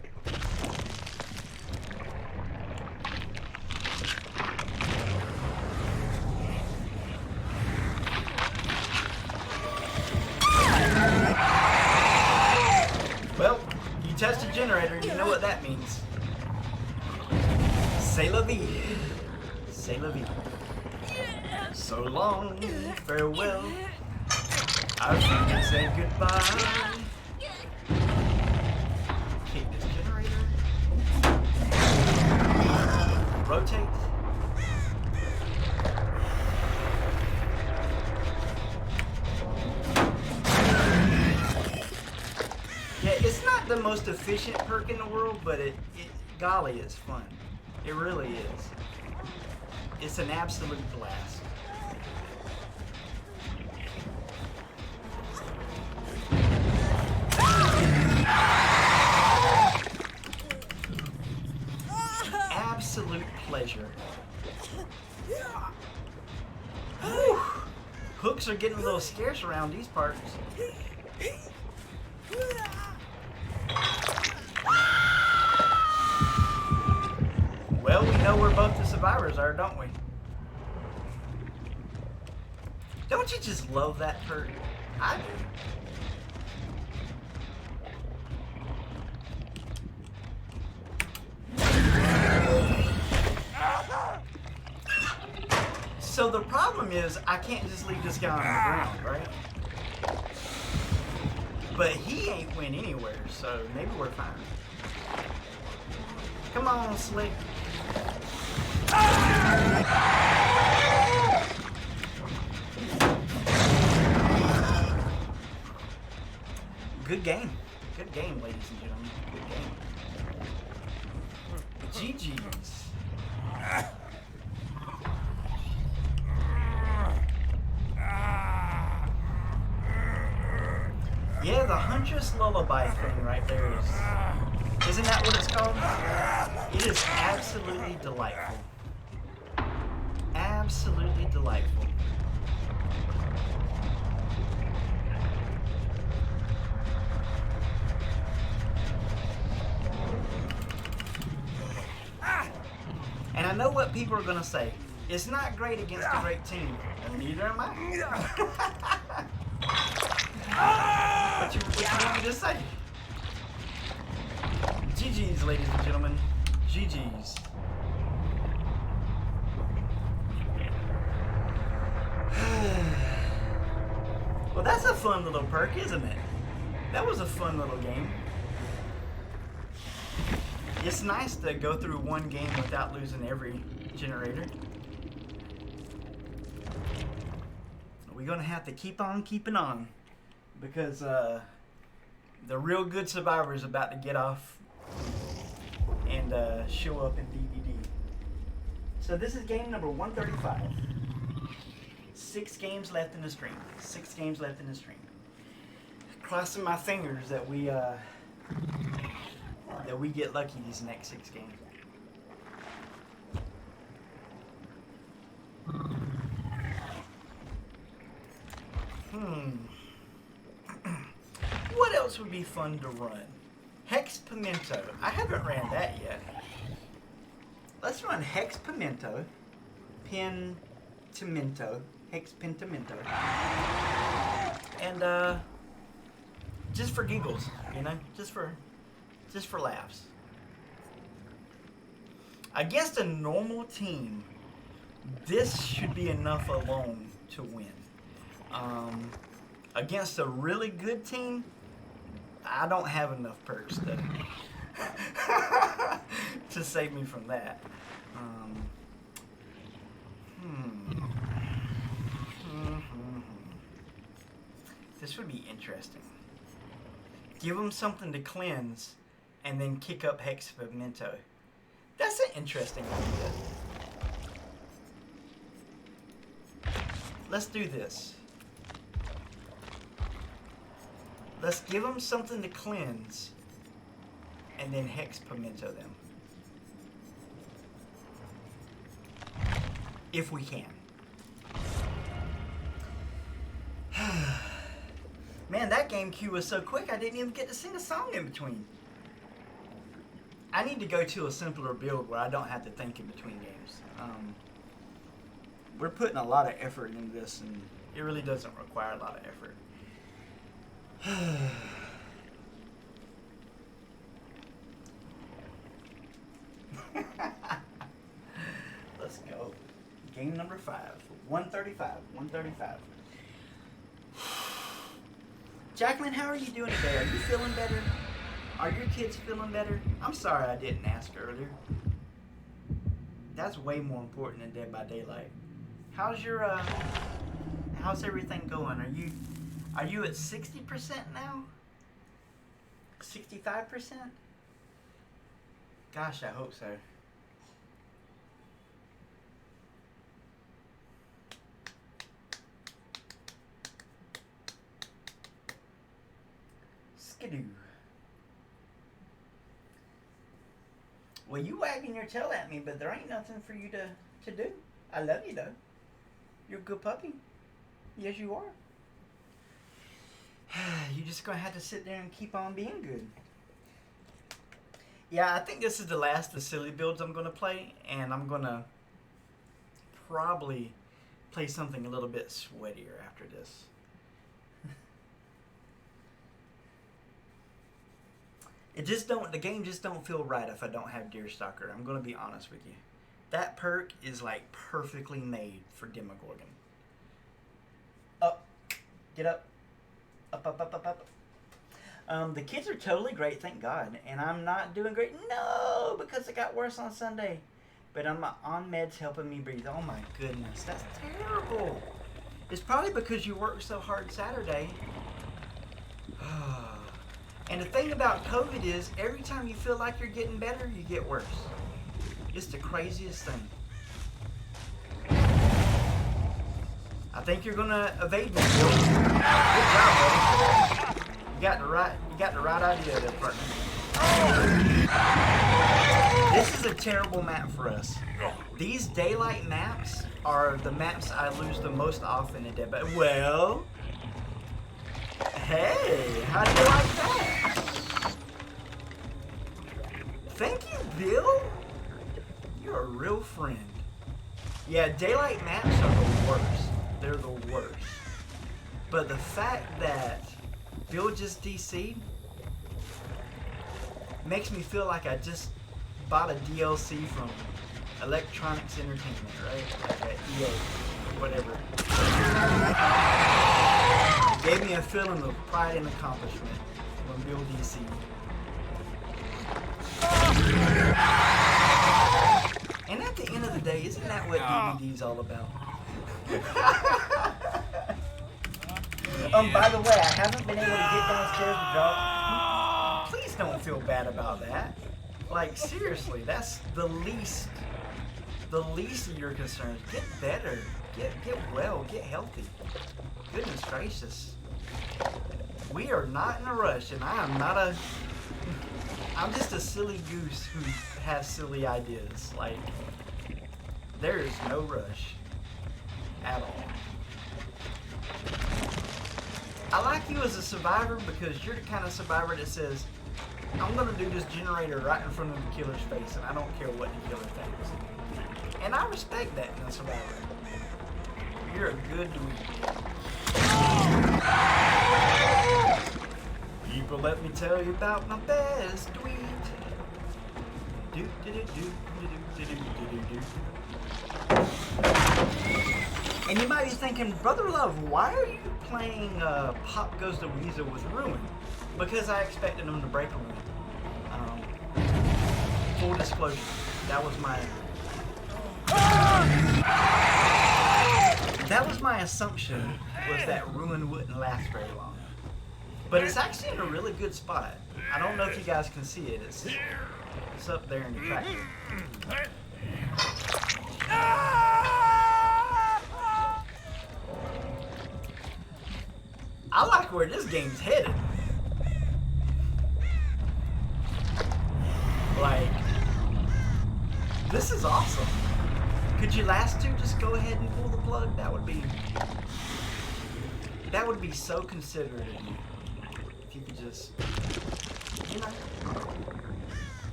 Well, you touched a generator, you know what that means. C'est la vie. C'est la vie. So long, farewell. Our future say goodbye. Keep this generator. Rotate. Yeah, it's not the most efficient perk in the world, but golly, it's fun. It really is. It's an absolute blast. Absolute pleasure. Whew. Hooks are getting a little scarce around these parts. Well, we know where both the survivors are, don't we? Don't you just love that perk? I do. So the problem is, I can't just leave this guy on the ground, right? But he ain't went anywhere, so maybe we're fine. Come on, Slick. Good game. Good game, ladies and gentlemen. Good game. GG's. Yeah, the Huntress Lullaby thing right there is... Isn't that what it's called? It is absolutely delightful. Absolutely delightful. And I know what people are going to say. It's not great against a great team. And neither am I. What you want me to say? GG's, ladies and gentlemen. GG's. Well, that's a fun little perk, isn't it? That was a fun little game. It's nice to go through one game without losing every generator. We're going to have to keep on keeping on because the real good survivor is about to get off and show up in DVD. So this is game number 135. 6 games left in the stream. 6 games left in the stream. Crossing my fingers that we get lucky these next 6 games. What else would be fun to run? Hex Pimento. I haven't ran that yet. Let's run Hex Pimento. Pentimento. Hex Pentimento. And just for giggles, you know? Just for laughs. Against a normal team, this should be enough alone to win. Against a really good team, I don't have enough perks to save me from that. This would be interesting. Give them something to cleanse and then kick up Hex Pimento. That's an interesting idea. Let's do this. Let's give them something to cleanse and then Hex Pimento them. If we can. Man, that game queue was so quick I didn't even get to sing a song in between. I need to go to a simpler build where I don't have to think in between games. We're putting a lot of effort into this, and it really doesn't require a lot of effort. Let's go. Game number 5. 135. 135. Jacqueline, how are you doing today? Are you feeling better? Are your kids feeling better? I'm sorry I didn't ask earlier. That's way more important than Dead by Daylight. How's your how's everything going? Are you at 60% now? 65%? Gosh, I hope so. Skidoo. Well, you wagging your tail at me, but there ain't nothing for you to do. I love you, though. You're a good puppy. Yes, you are. You're just going to have to sit there and keep on being good. Yeah, I think this is the last of the silly builds I'm going to play, and I'm going to probably play something a little bit sweatier after this. The game just don't feel right if I don't have Deerstalker. I'm going to be honest with you. That perk is like perfectly made for Demogorgon. Up. Get up. Up, up, up, up, up. The kids are totally great, thank God. And I'm not doing great. No, because it got worse on Sunday. But I'm on meds helping me breathe. Oh my goodness, that's terrible. It's probably because you worked so hard Saturday. And the thing about COVID is, every time you feel like you're getting better, you get worse. It's the craziest thing. I think you're gonna evade me, Bill. Good job, buddy. You got the right idea there, partner. This is a terrible map for us. These daylight maps are the maps I lose the most often in Dead by. Well, hey, how do you like that? Thank you, Bill. You're a real friend. Yeah, daylight maps are the worst. They're the worst. But the fact that Bill just DC'd makes me feel like I just bought a DLC from Electronics Entertainment, right? Like a EA, whatever. It gave me a feeling of pride and accomplishment when Bill DC'd. And at the end of the day, isn't that what DVD's all about? By the way, I haven't been able to get downstairs to draw. Please don't feel bad about that. Like, seriously, that's the least of your concerns. Get better. Get well. Get healthy. Goodness gracious. We are not in a rush, and I'm just a silly goose who has silly ideas. Like, there is no rush at all. I like you as a survivor because you're the kind of survivor that says, I'm going to do this generator right in front of the killer's face, and I don't care what the killer thinks. And I respect that in a survivor. You're a good dude. People, let me tell you about my best tweet. And you might be thinking, Brother Love, why are you playing Pop Goes the Weasel with Ruin? Because I expected them to break Ruin. Full disclosure, that was my assumption, was that Ruin wouldn't last very long. But it's actually in a really good spot. I don't know if you guys can see it. It's up there in the tractor. I like where this game's headed. Like, this is awesome. Could you last two just go ahead and pull the plug? That would be so considerate of you. If you could just, you know.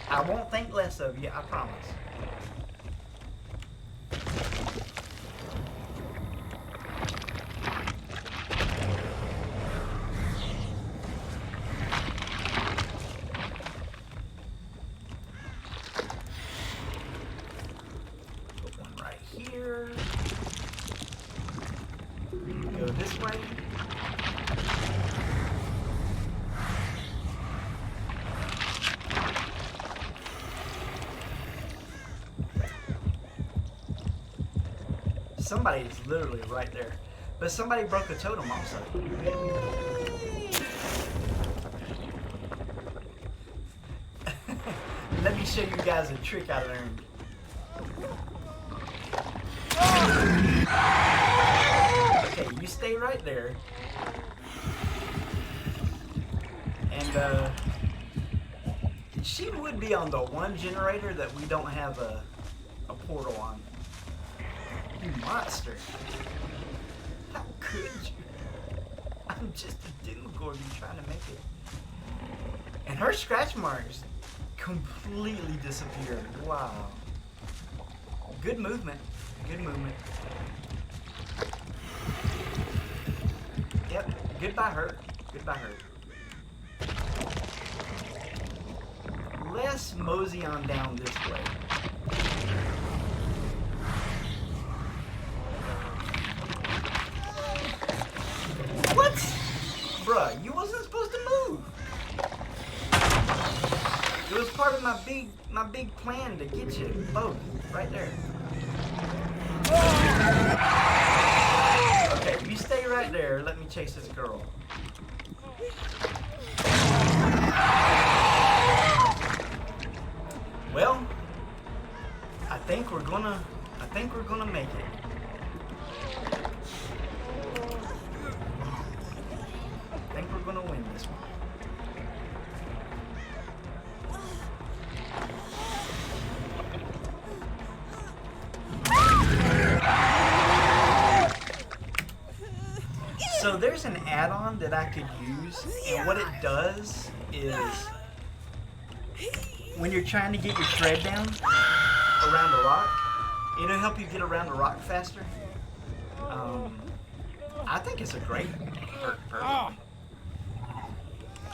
I won't think less of you, I promise. Put one right here. Go this way. Somebody's literally right there. But somebody broke a totem also. Let me show you guys a trick I learned. Okay, you stay right there. And she would be on the one generator that we don't have a portal on. You monster. How could you? I'm just a Demogorgon trying to make it. And her scratch marks completely disappeared. Wow. Good movement. Good movement. Yep. Goodbye her. Goodbye her. Let's mosey on down this way. What? Bruh, you wasn't supposed to move. It was part of my big plan to get you both right there. Okay, you stay right there. Let me chase this girl. Well, I think we're gonna make it. I think we're gonna win this one. there's an add-on that I could use, and what it does is when you're trying to get your tread down around a rock, it'll help you get around a rock faster. I think it's a great perk.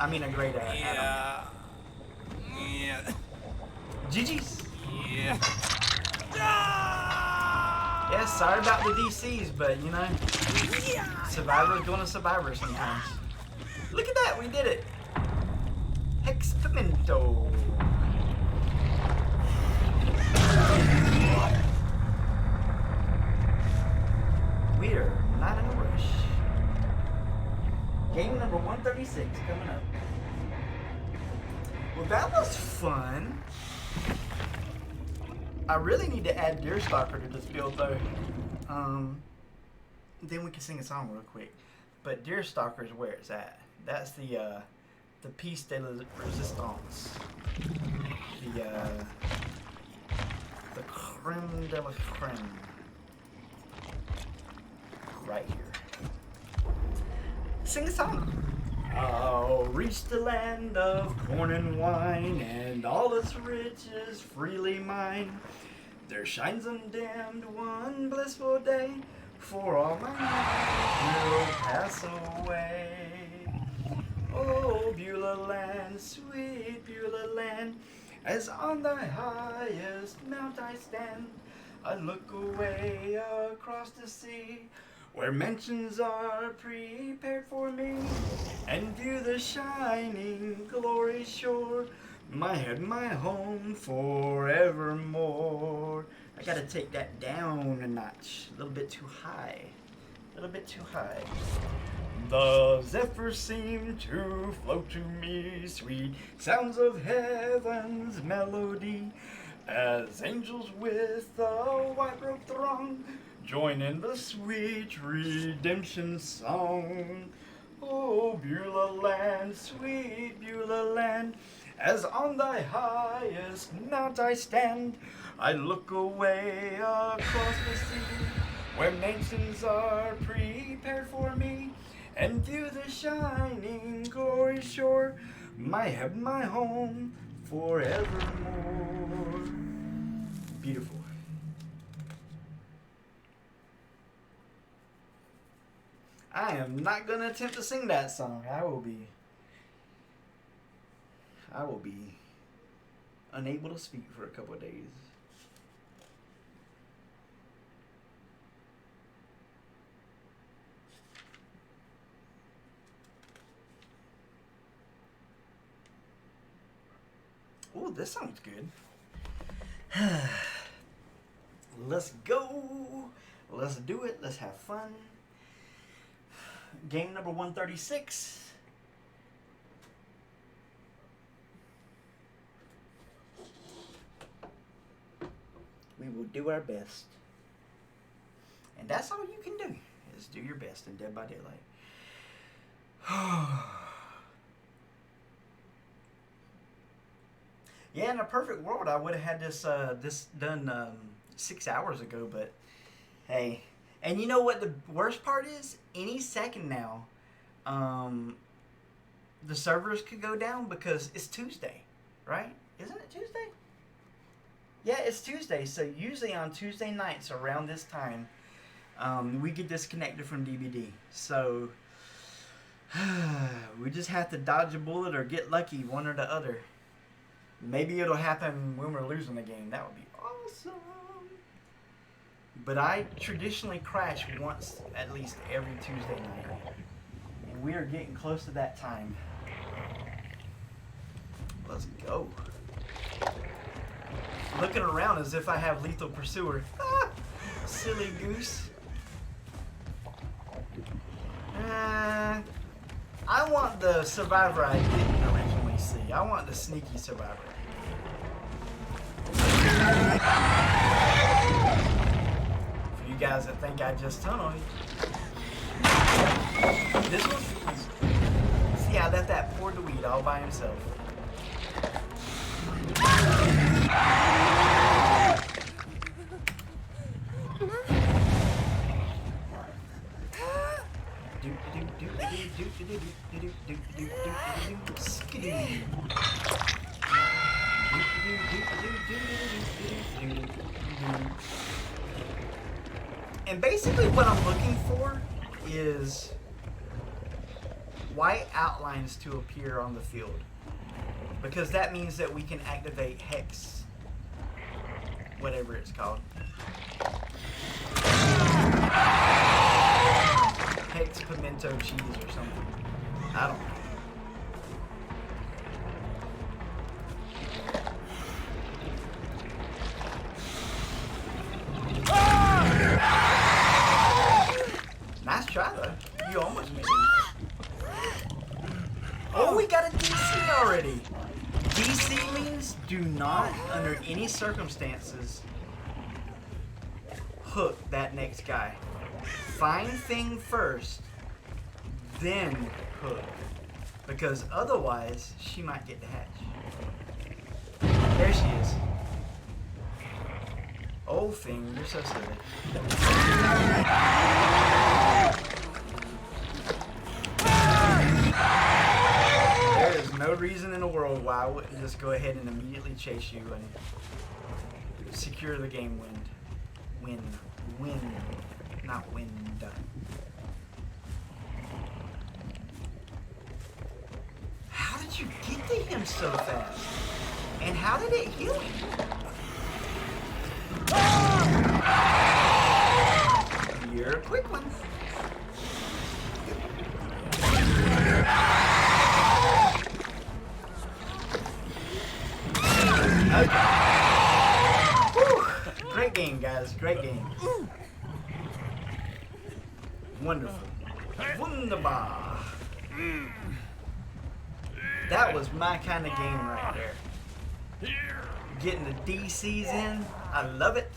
I mean, a great add-on. Yeah. GG's. Yeah. Yeah, sorry about the DCs, but you know, Survivor's going to Survivor sometimes. Look at that, we did it. Hexpimento. We are not in a rush. Game number 136 coming up. Well, that was fun. I really need to add Deerstalker to this build though. Then we can sing a song real quick. But Deerstalker is where it's at. That's the piece de la resistance. The creme de la creme. Right here. Sing a song. I'll reach the land of corn and wine, and all its riches freely mine. There shines undimmed one blissful day, for all my needs will pass away. Oh, Beulah land, sweet Beulah land, as on thy highest mount I stand, I look away across the sea, where mansions are prepared for me, and view the shining glory shore, my head, my home forevermore. I gotta take that down a notch, a little bit too high, a little bit too high. The zephyrs seem to float to me, sweet sounds of heaven's melody, as angels with the white robe throng, join in the sweet redemption song. Oh, Beulah land, sweet Beulah land, as on thy highest mount I stand, I look away across the sea, where mansions are prepared for me, and view the shining glory shore, my heaven, my home forevermore. Beautiful. I am not going to attempt to sing that song. I will be unable to speak for a couple of days. Oh, this sounds good. Let's go. Let's do it. Let's have fun. Game number 136. We will do our best. And that's all you can do, is do your best in Dead by Daylight. Yeah, in a perfect world, I would have had this done 6 hours ago, but hey. And you know what the worst part is? Any second now, the servers could go down because it's Tuesday, right? Isn't it Tuesday? Yeah, it's Tuesday. So usually on Tuesday nights around this time, we get disconnected from DBD. So we just have to dodge a bullet or get lucky, one or the other. Maybe it'll happen when we're losing the game. That would be awesome. But I traditionally crash once at least every Tuesday night. And we are getting close to that time. Let's go. Looking around as if I have Lethal Pursuer. Ah, silly goose. I want the Survivor I didn't originally see. I want the sneaky Survivor. For you guys that think I just tunneled, this one, see, I let that poor Dweed all by himself. And basically what I'm looking for is white outlines to appear on the field, because that means that we can activate Hex, whatever it's called. Hex pimento cheese or something. I don't know. Nice try though. You almost made it. Oh, we got a DC already. DC means do not, under any circumstances, hook that next guy. Find thing first, then hook. Because otherwise, she might get the hatch. There she is. Oh, thing, you're so silly. There is no reason in the world why I wouldn't just go ahead and immediately chase you and secure the game win. Win. Not wind. How did you get to him so fast? And how did it heal him? You're a quick one. Okay. Whew. Great game, guys. Great game. Wonderful. Wunderbar. That was my kind of game right there. Getting the DCs in. I love it.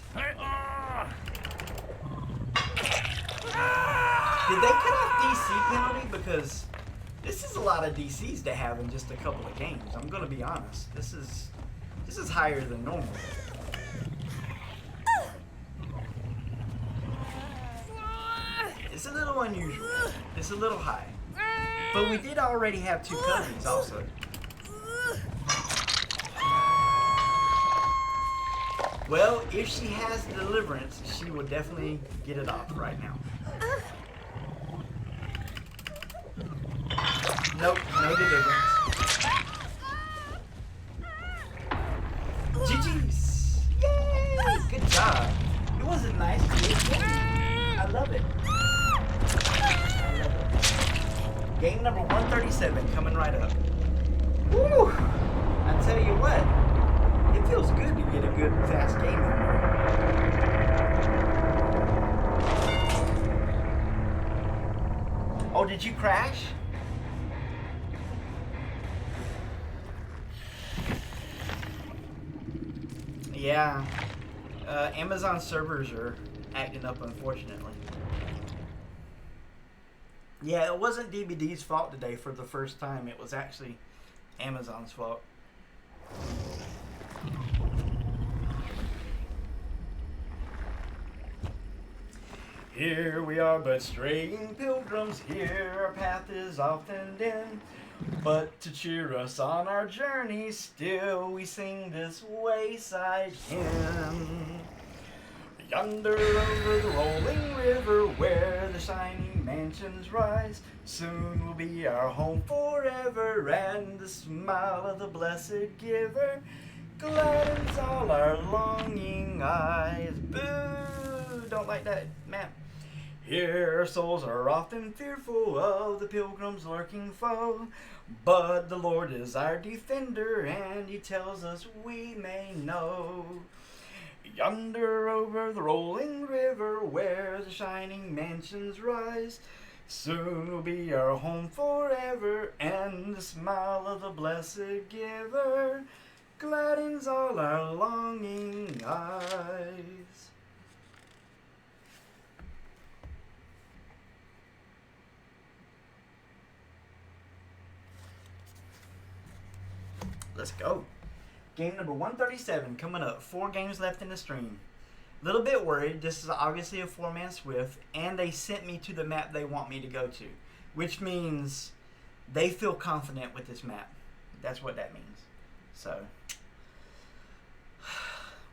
Did they cut off DC penalty? Because this is a lot of DCs to have in just a couple of games. I'm going to be honest. This is higher than normal. It's a little unusual. It's a little high. But we did already have two cousins also. Well, if she has deliverance, she will definitely get it off right now. Nope, no deliverance. GG's! Yay! Good job. It wasn't nice. I love it. Game number 137 coming right up. Woo! I tell you what, it feels good to get a good fast game in there. Oh, did you crash? Yeah. Amazon servers are acting up, unfortunately. Yeah, it wasn't DBD's fault today for the first time. It was actually Amazon's fault. Here we are but straying pilgrims, here our path is often dim. But to cheer us on our journey, still we sing this wayside hymn. Yonder over the rolling river where the shining mansions rise, soon will be our home forever, and the smile of the blessed giver gladdens all our longing eyes. Boo! Don't like that, man. Here our souls are often fearful of the pilgrim's lurking foe, but the Lord is our defender, and he tells us we may know. Yonder over the rolling river where the shining mansions rise, soon will be our home forever, and the smile of the blessed giver gladdens all our longing eyes. Let's go. Game number 137 coming up. 4 games left in the stream. A little bit worried. This is obviously a 4-man Swift, and they sent me to the map they want me to go to, which means they feel confident with this map. That's what that means. So,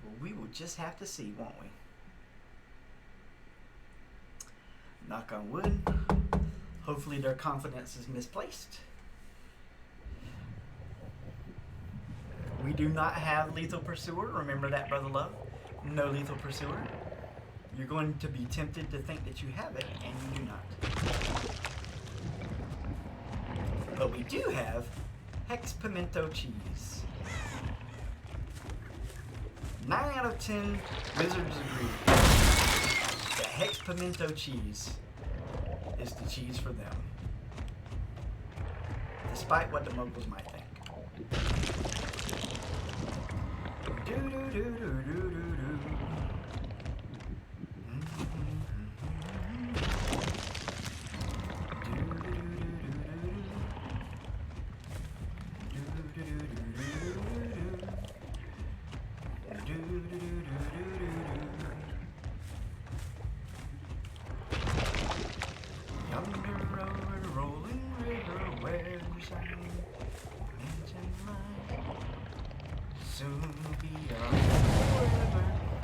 well, we will just have to see, won't we? Knock on wood. Hopefully their confidence is misplaced. We do not have Lethal Pursuer. Remember that, Brother Love? No Lethal Pursuer. You're going to be tempted to think that you have it, and you do not. But we do have Hex Pimento Cheese. 9 out of 10 wizards agree that Hex Pimento Cheese is the cheese for them. Despite what the moguls might think.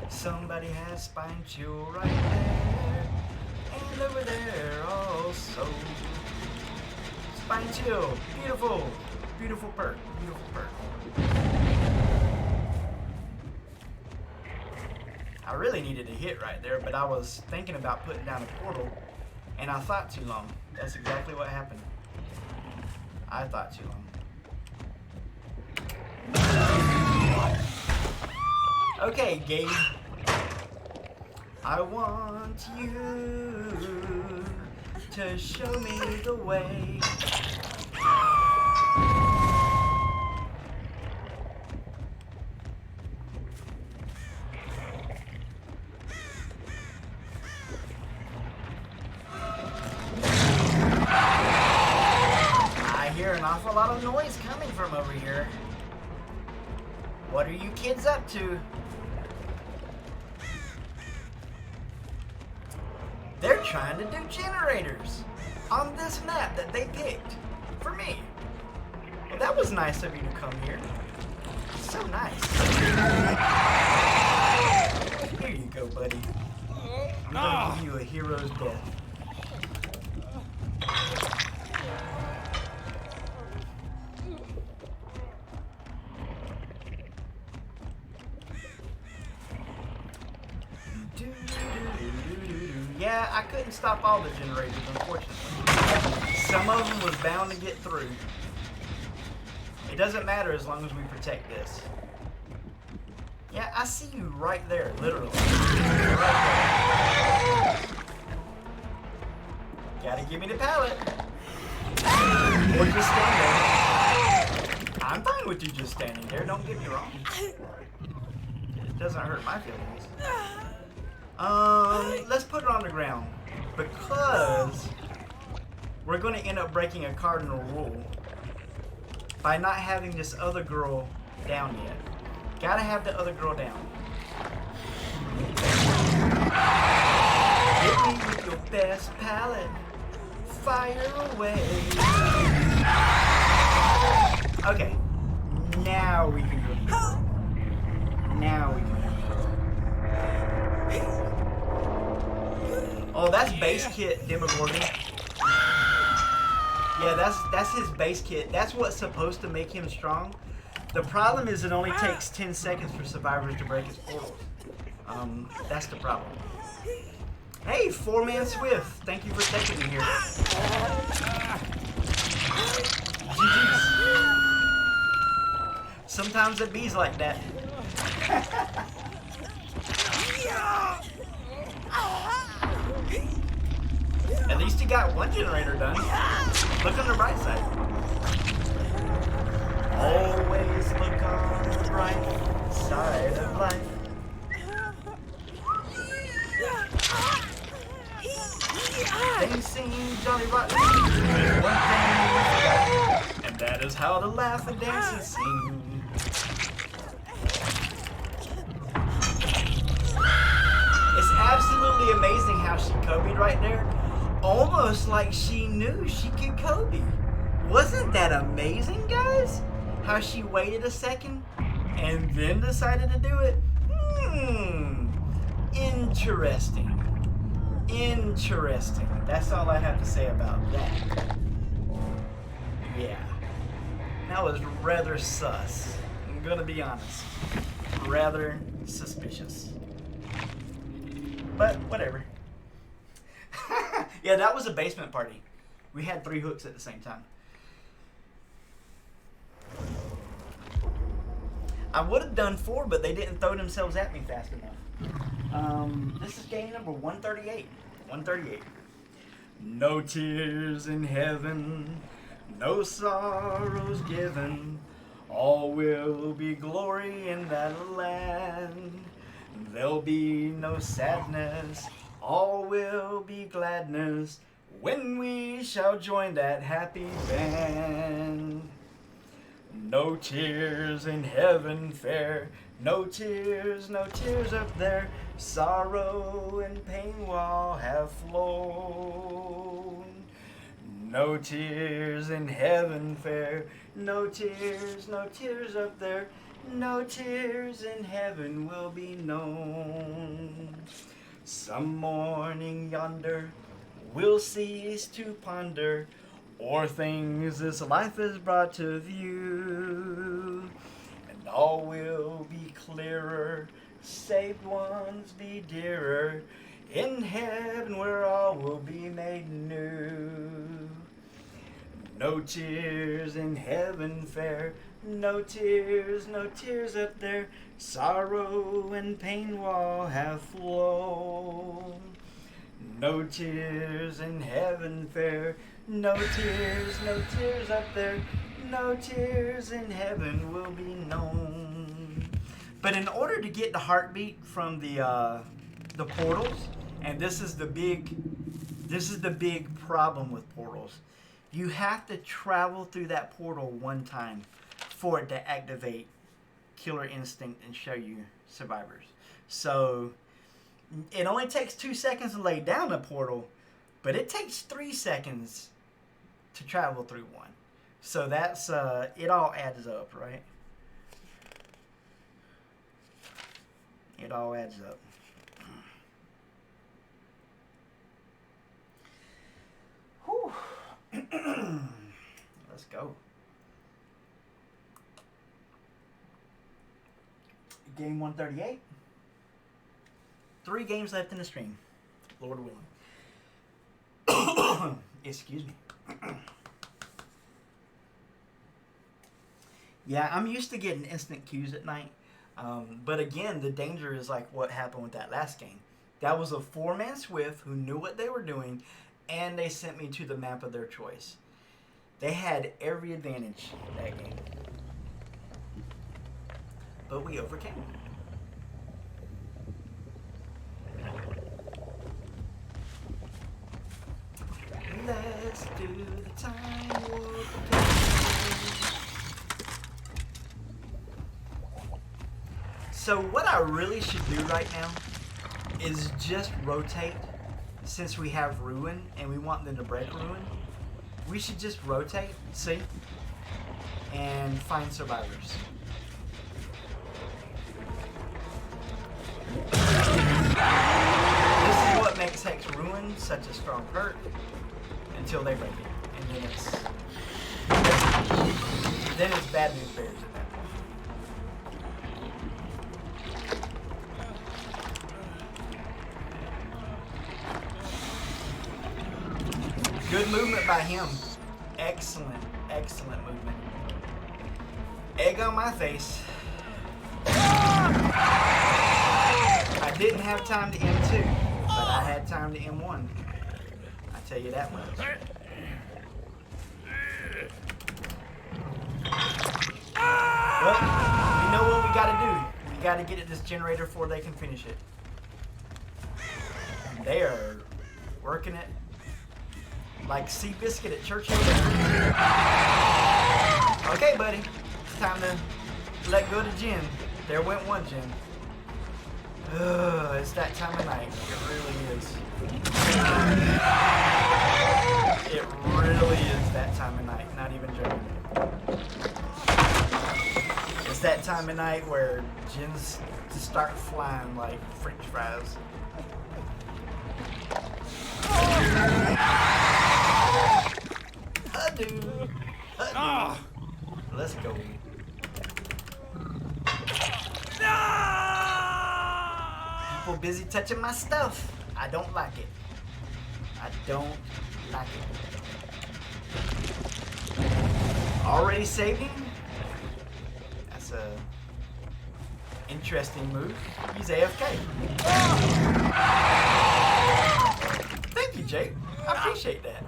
Somebody has spine chill right there, and over there also. Spine chill, beautiful, beautiful perk, beautiful perk. I really needed a hit right there, but I was thinking about putting down a portal, and I thought too long. That's exactly what happened. I thought too long. Okay, Gabe. I want you to show me the way. I hear an awful lot of noise coming from over here. What are you kids up to? They're trying to do generators on this map that they picked for me. Well, that was nice of you to come here. So nice. Here you go, buddy. I'm gonna give you a hero's death. Yeah, I couldn't stop all the generators, unfortunately. Some of them was bound to get through. It doesn't matter as long as we protect this. Yeah, I see you right there, literally. Right there. Gotta give me the pallet. Or just stand there. I'm fine with you just standing there, don't get me wrong. It doesn't hurt my feelings. Let's put it on the ground because we're going to end up breaking a cardinal rule by not having this other girl down yet. Gotta have the other girl down. Hit me with your best pallet. Fire away. Okay, now we can go. Now we can go. Oh, that's base kit, Demogorgon. Yeah, that's his base kit. That's what's supposed to make him strong. The problem is it only takes 10 seconds for survivors to break his portals. That's the problem. Hey, 4-man Swift. Thank you for taking me here. GG's. Sometimes it bees like that. At least you got one generator done. Look on the bright side. Always look on the bright side of life. Things seem jolly rotten. One thing we forgot, and that is how to laugh and dance and sing. It's absolutely amazing how she Kobe'd right there. Almost like she knew she could Kobe. Wasn't that amazing, guys? How she waited a second and then decided to do it? Interesting. Interesting. That's all I have to say about that. Yeah. That was rather sus. I'm gonna be honest. Rather suspicious. But whatever. Yeah, that was a basement party. We had 3 hooks at the same time. I would have done 4, but they didn't throw themselves at me fast enough. This is game number 138. 138. No tears in heaven, no sorrows given. All will be glory in that land. There'll be no sadness, all will be gladness when we shall join that happy band. No tears in heaven fair, no tears up there. Sorrow and pain will have flown. No tears in heaven fair, no tears up there. No tears in heaven will be known. Some morning yonder we'll cease to ponder o'er things this life is brought to view, and all will be clearer, saved ones be dearer, in heaven where all will be made new. No tears in heaven fair, no tears up there. Sorrow and pain will have flown. No tears in heaven fair, no tears up there. No tears in heaven will be known. But in order to get the heartbeat from the portals, and this is the big problem with portals, you have to travel through that portal one time for it to activate Killer Instinct and show you survivors. So it only takes 2 seconds to lay down a portal, but it takes 3 seconds to travel through one. So that's it all adds up, right? It all adds up. Whew. Let's go. Game 138. 3 games left in the stream. Lord willing. Excuse me. Yeah, I'm used to getting instant queues at night. But again, the danger is like what happened with that last game. That was a 4-man Swift who knew what they were doing, and they sent me to the map of their choice. They had every advantage that game. But we overcame. Let's do the time warp again. So what I really should do right now is just rotate. Since we have Ruin and we want them to break Ruin, we should just rotate, see, and find survivors. This is what makes Hex Ruin such a strong perk until they break it, and then it's bad news bears at that point. Good movement by him. Excellent movement. Egg on my face. I didn't have time to M2, but I had time to M1. I tell you that much. Well, we know what we gotta do. We gotta get at this generator before they can finish it. And they are working it like Seabiscuit at Churchill. Okay, buddy. It's time to let go to Jen. There went one Jen. It's that time of night. It really is. It really is that time of night. Not even even joking. It's that time of night where gins just start flying like French fries. Hadoo! Hadoo! Let's go. People busy touching my stuff. I don't like it. I don't like it. Already saving? That's a interesting move. He's AFK. Thank you, Jake. I appreciate that.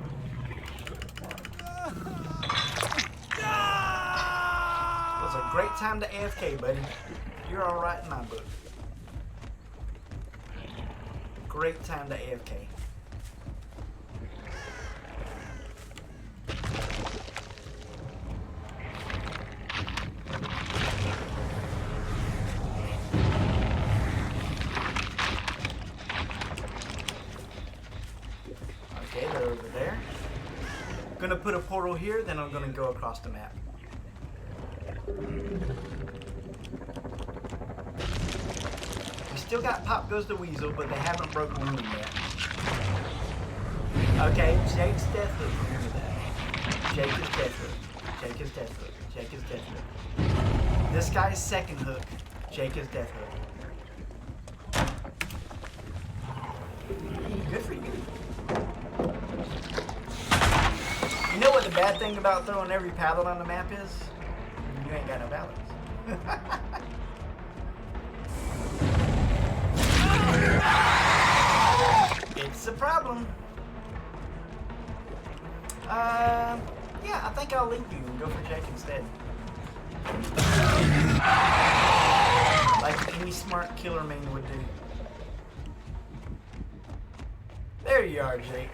It was a great time to AFK, buddy. You're alright in my book. Great time to AFK. Okay, they're over there. Gonna put a portal here, then I'm gonna go across the map. We still got Pop Goes the Weasel, but they haven't broken Loon yet. Okay, Jake's Deathloop. Remember that. Jake is Deathloop. Jake is Deathloop. Jake is Deathloop. This guy's second hook. Jake is Deathloop. Good for you. You know what the bad thing about throwing every pallet on the map is? You ain't got no pallets. It's a problem. Yeah, I think I'll leave you and go for Jake instead. Like any smart killer main would do. There you are, Jake.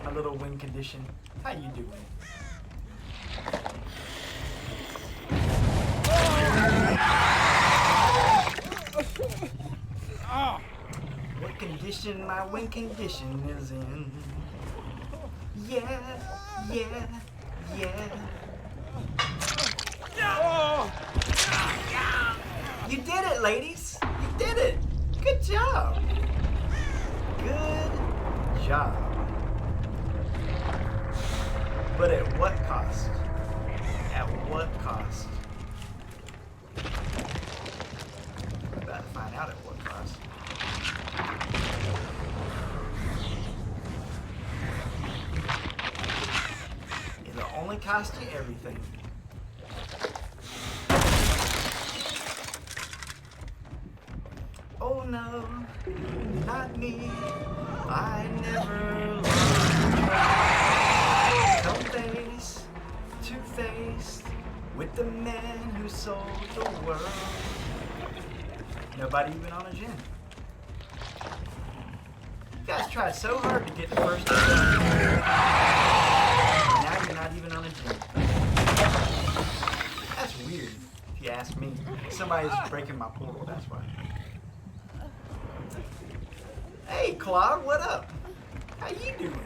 A little win condition. How you doing? What condition my win condition is in? Yeah, yeah, yeah. You did it, ladies. You did it. Good job. Good job. But at what cost? At what cost? We're about to find out at what cost. It'll only cost you everything. Oh no, not me. I never learned. Two-faced, two-faced, with the man who sold the world. Nobody even on a gin. You guys tried so hard to get the first one. Now you're not even on a gin. That's weird, if you ask me. Somebody's breaking my portal, that's why. Hey, Claude, what up? How you doing?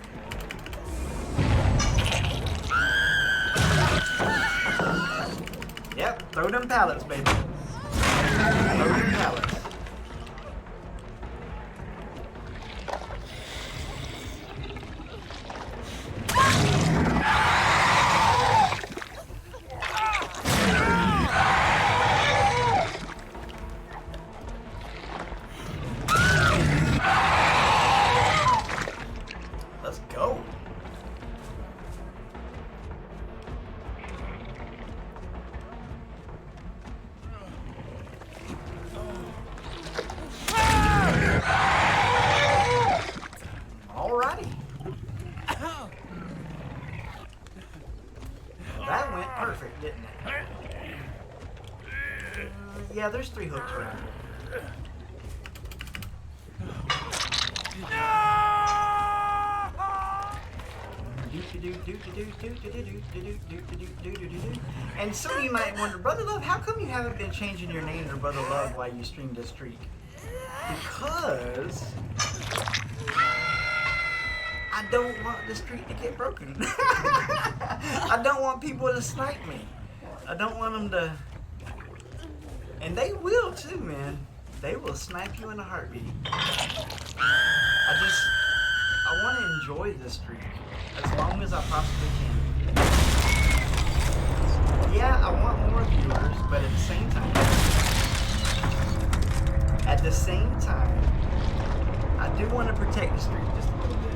Yep, throw them pallets, baby. Throw them pallets. Let's go. Alrighty. That went perfect, didn't it? Yeah, there's 3 hooks around here. And some of you might wonder, Brother Love, how come you haven't been changing your name to Brother Love while you streamed this streak? Because I don't want the street to get broken. I don't want people to snipe me. I don't want them to... And they will too, man. They will snipe you in a heartbeat. I want to enjoy this streak as long as I possibly can. Yeah, I want more viewers, but at the same time, I do want to protect the streak just a little bit.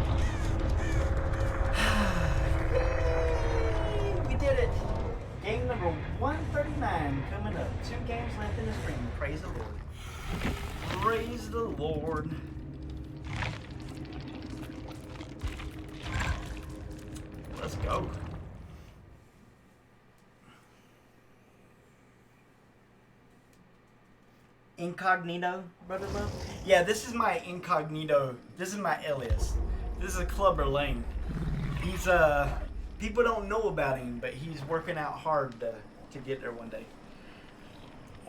We did it! Game number 139 coming up. 2 games left in the stream. Praise the Lord. Praise the Lord. Let's go. Incognito, brother love? Yeah, this is my incognito. This is my alias. This is a Clubber Lane. He's people don't know about him, but he's working out hard to get there one day.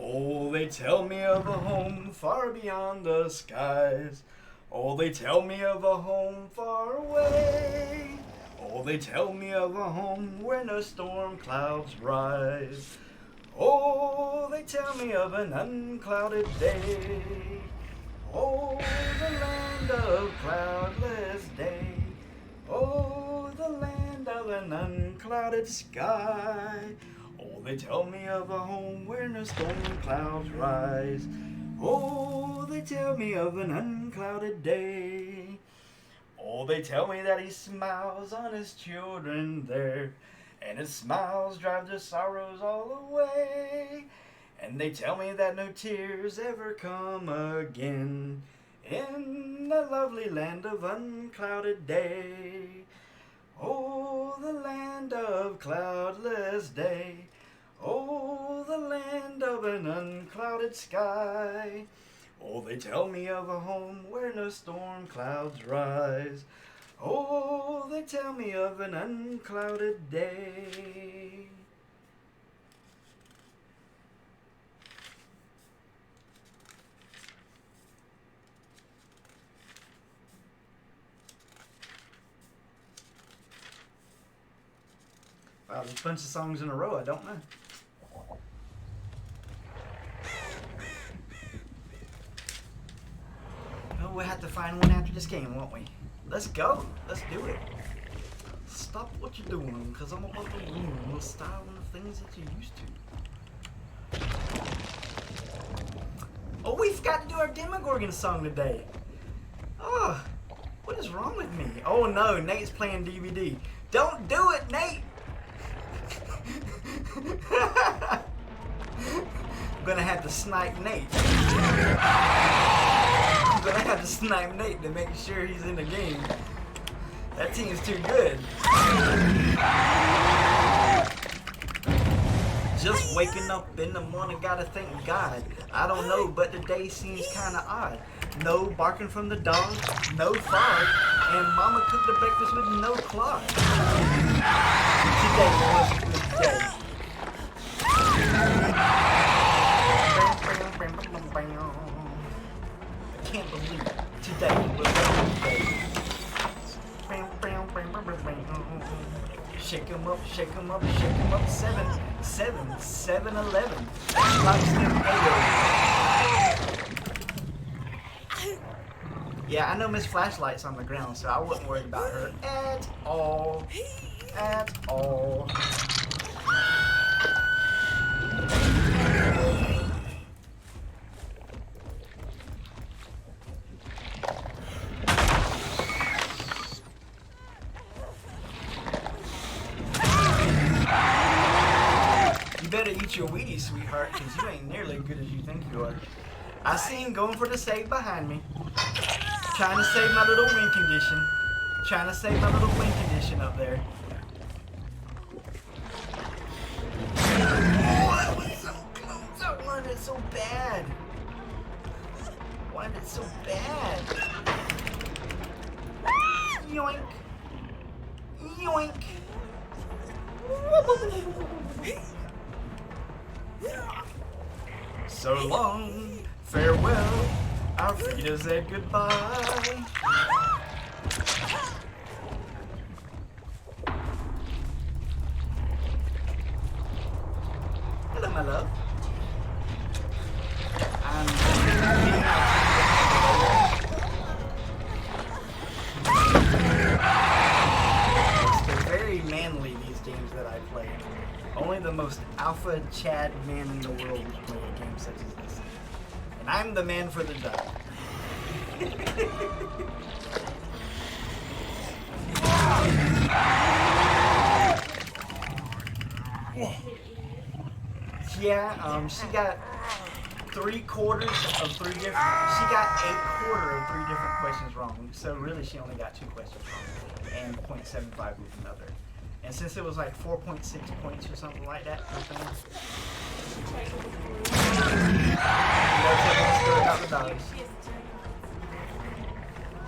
Oh, they tell me of a home far beyond the skies. Oh, they tell me of a home far away. Oh, they tell me of a home where no storm clouds rise. Oh, they tell me of an unclouded day. Oh, the land of cloudless day. Oh, the land of an unclouded sky. Oh, they tell me of a home where no storm clouds rise. Oh, they tell me of an unclouded day. Oh, they tell me that he smiles on his children there, and his smiles drive the sorrows all away. And they tell me that no tears ever come again in the lovely land of unclouded day. Oh, the land of cloudless day. Oh, the land of an unclouded sky. Oh, they tell me of a home where no storm clouds rise. Oh, they tell me of an unclouded day. Wow, there's a bunch of songs in a row I don't know. Oh, we'll have to find one after this game, won't we? Let's go. Let's do it. Stop what you're doing, because I'm about to ruin the style and the things that you're used to. Oh, we forgot to do our Demogorgon song today. Oh, what is wrong with me? Oh no, Nate's playing DVD. Don't do it, Nate! I'm gonna have to snipe Nate. I'm gonna have to snipe Nate to make sure he's in the game. That team's too good. Just waking up in the morning, gotta thank God. I don't know, but the day seems kinda odd. No barking from the dog, no fog, and Mama cooked the breakfast with no clog. Today was a good day. I can't believe it. Today was a good day. Shake 'em up, shake 'em up, shake 'em up. 7-11. Yeah, I know Miss Flashlight's on the ground, so I wasn't worried about her at all. At all. You better eat your Wheaties, sweetheart, because you ain't nearly as good as you think you are. I see him going for the save behind me. Trying to save my little win condition. Trying to save my little win condition up there. Oh, that was so close. I wanted it so bad. Wanted it so bad. Yoink. Yoink. So long, farewell, our feet have said goodbye. alpha Chad man in the world would play a game such as this. And I'm the man for the job. Yeah, she got 3/4 of 3 different. She got 1/4 of 3 different questions wrong. So really, she only got 2 questions wrong, and 0.75 with another. And since it was like 4.6 points or something like that,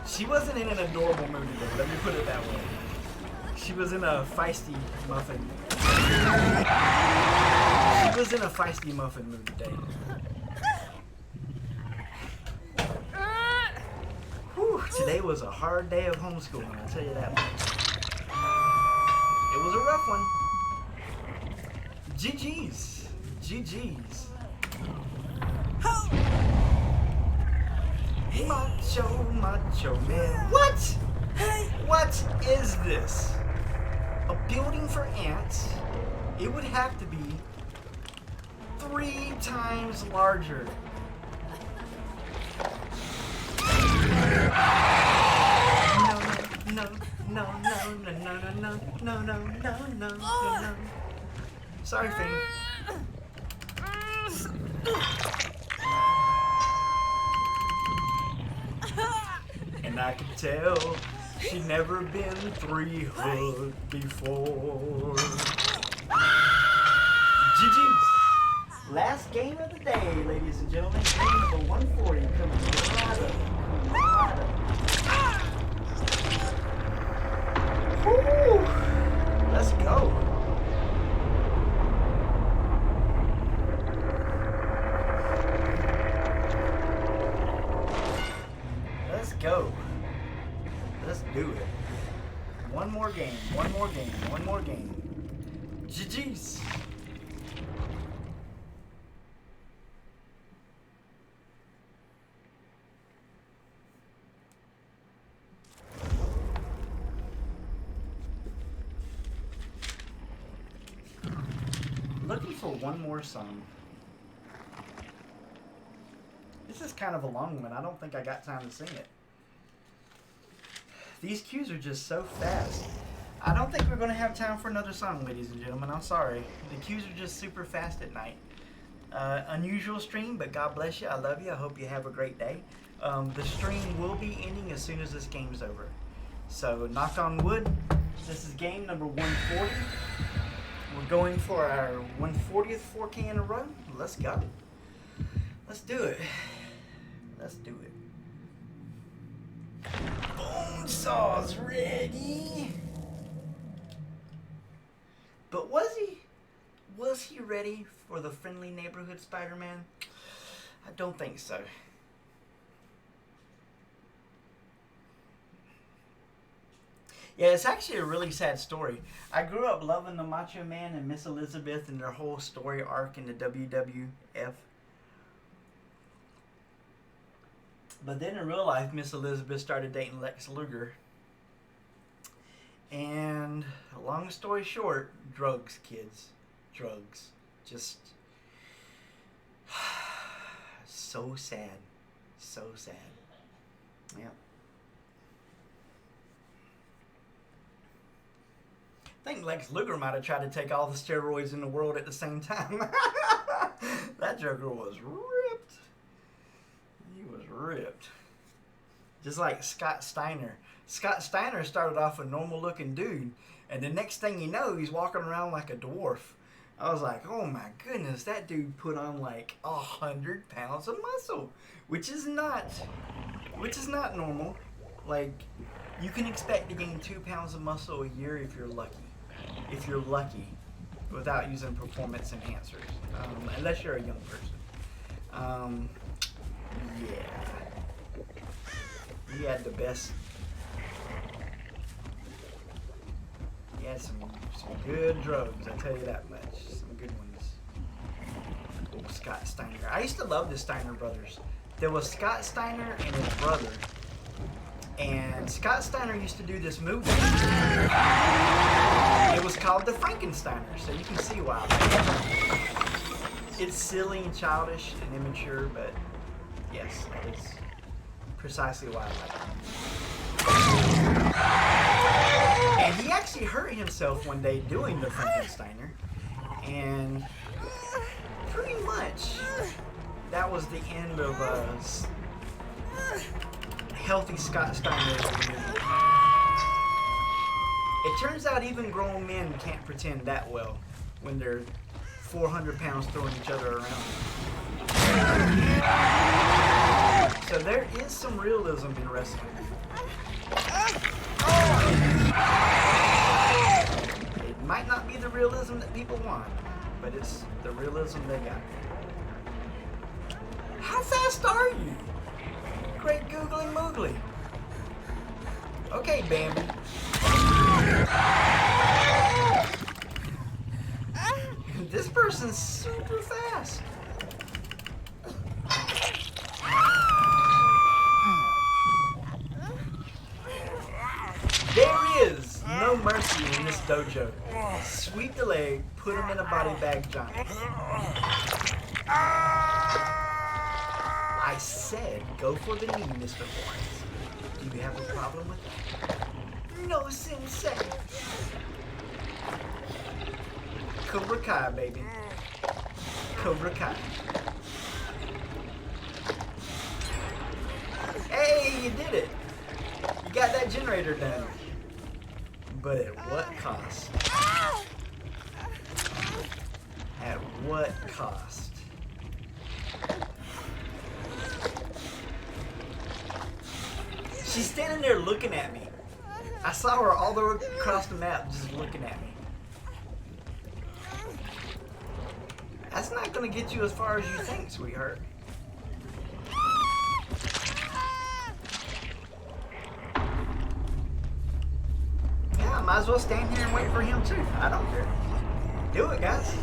she wasn't in an adorable mood today. Let me put it that way. She was in a feisty muffin. She was in a feisty muffin mood today. Whew, today was a hard day of homeschooling, I'll tell you that much. It was a rough one. GG's. GG's. Macho man. What? What is this? A building for ants? It would have to be 3 times larger. No. Sorry, Finn. And I could tell she'd never been 3 hood before. GG's. Last game of the day, ladies and gentlemen. Game number 140 coming right up. Woo! Let's go. Let's go. Let's do it. One more game. GG's. Looking for one more song. This is kind of a long one. I don't think I got time to sing it. These cues are just so fast. I don't think we're going to have time for another song, ladies and gentlemen. I'm sorry. The cues are just super fast at night. Unusual stream, but God bless you. I love you. I hope you have a great day. The stream will be ending as soon as this game's over. So, knock on wood. This is game number 140. We're going for our 140th 4K in a row. Let's go. Let's do it. Let's do it. Bone saw's ready. But was he ready for the friendly neighborhood Spider-Man? I don't think so. Yeah, it's actually a really sad story. I grew up loving the Macho Man and Miss Elizabeth and their whole story arc in the WWF. But then in real life, Miss Elizabeth started dating Lex Luger. And long story short, drugs, kids. Drugs. Just so sad. So sad. Yeah. I think Lex Luger might have tried to take all the steroids in the world at the same time. That joker was ripped. He was ripped. Just like Scott Steiner. Scott Steiner started off a normal looking dude, and the next thing you know, he's walking around like a dwarf. I was like, oh my goodness, that dude put on like 100 pounds of muscle, which is not normal. Like, you can expect to gain 2 pounds of muscle a year if you're lucky. If you're lucky, without using performance enhancers, unless you're a young person. Yeah, he had the best. He had some good drugs, I tell you that much. Some good ones. Oh, Scott Steiner. I used to love the Steiner brothers. There was Scott Steiner and his brother. And Scott Steiner used to do this movie. It was called The Frankensteiner, so you can see why. It's silly and childish and immature, but yes, that is precisely why I like it. And he actually hurt himself one day doing the Frankensteiner, and pretty much that was the end of healthy Scott Steiner. It turns out even grown men can't pretend that well when they're 400 pounds throwing each other around. So there is some realism in wrestling. It might not be the realism that people want, but it's the realism they got. How fast are you? Great googly moogly. Okay, Bambi. This person's super fast. There is no mercy in this dojo. Sweep the leg, put him in a body bag, Johnny. I said, go for the knee, Mr. Lawrence. Do you have a problem with that? No, sensei. Cobra Kai, baby. Cobra Kai. Hey, you did it. You got that generator done. But at what cost? At what cost? She's standing there looking at me. I saw her all the way across the map just looking at me. That's not gonna get you as far as you think, sweetheart. Yeah, I might as well stand here and wait for him too. I don't care. Do it, guys.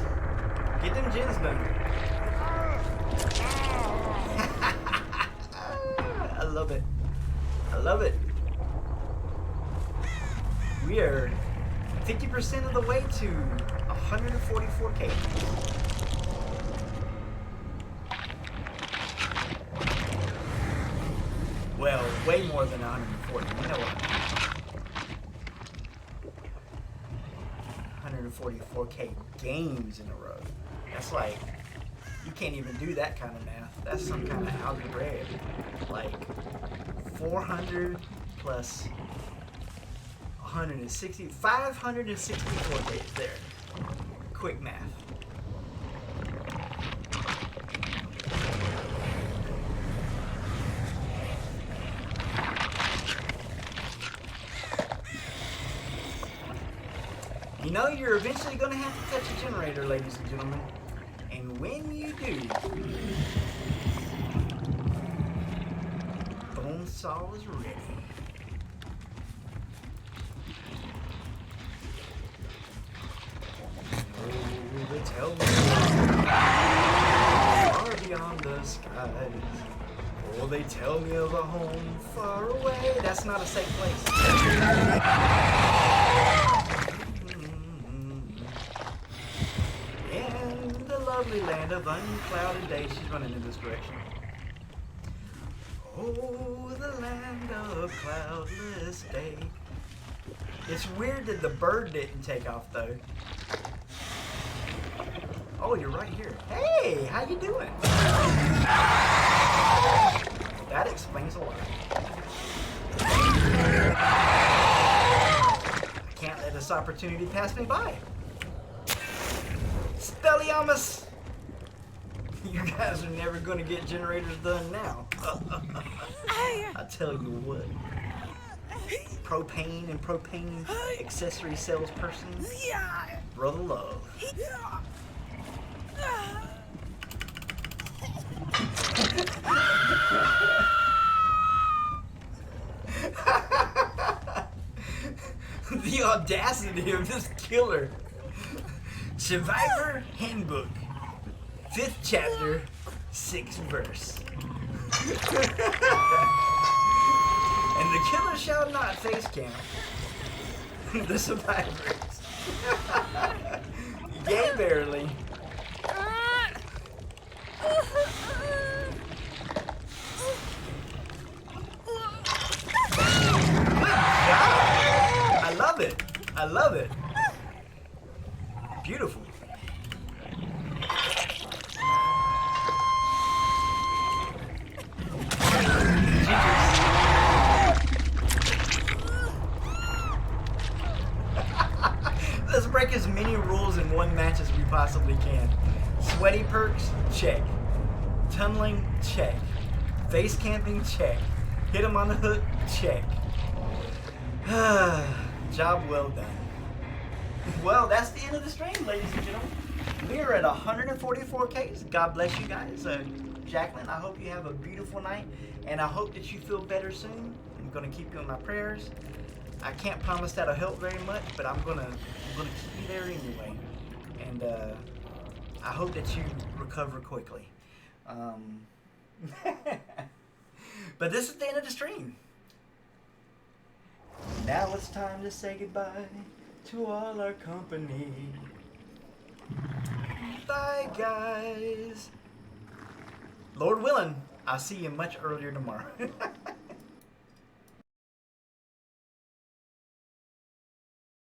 Get them gens done. I love it. I love it. We are 50% of the way to 144K. Well, way more than 140. You know what? 144K games in a row. That's like, you can't even do that kind of math. That's some kind of algebraic. Like, 400 plus 160, 564 days there. Quick math. You know you're eventually going to have to touch a generator, ladies and gentlemen. And when you do, Bonesaw is ready. They tell me far beyond the skies. Oh, they tell me of a home far away. That's not a safe place. In the lovely land of unclouded days. She's running in this direction. Oh, the land of cloudless day. It's weird that the bird didn't take off though. Oh, you're right here. Hey, how you doing? That explains a lot. I can't let this opportunity pass me by. Spelliamus! You guys are never going to get generators done now. I tell you what. Propane and propane accessory salesperson. Brother Love. The audacity of this killer. Survivor Handbook, 5th chapter, 6th verse. And the killer shall not face count the survivors. Yea, verily. in one match as we possibly can. Sweaty perks, check. Tunneling, check. Face camping, check. Hit him on the hook, check. Job well done. Well, that's the end of the stream, ladies and gentlemen. We are at 144Ks. God bless you guys. Jacqueline, I hope you have a beautiful night, and I hope that you feel better soon. I'm going to keep you in my prayers. I can't promise that'll help very much, but I'm gonna keep you there anyway. And I hope that you recover quickly. But this is the end of the stream. Now it's time to say goodbye to all our company. Bye, guys. Lord willing, I'll see you much earlier tomorrow.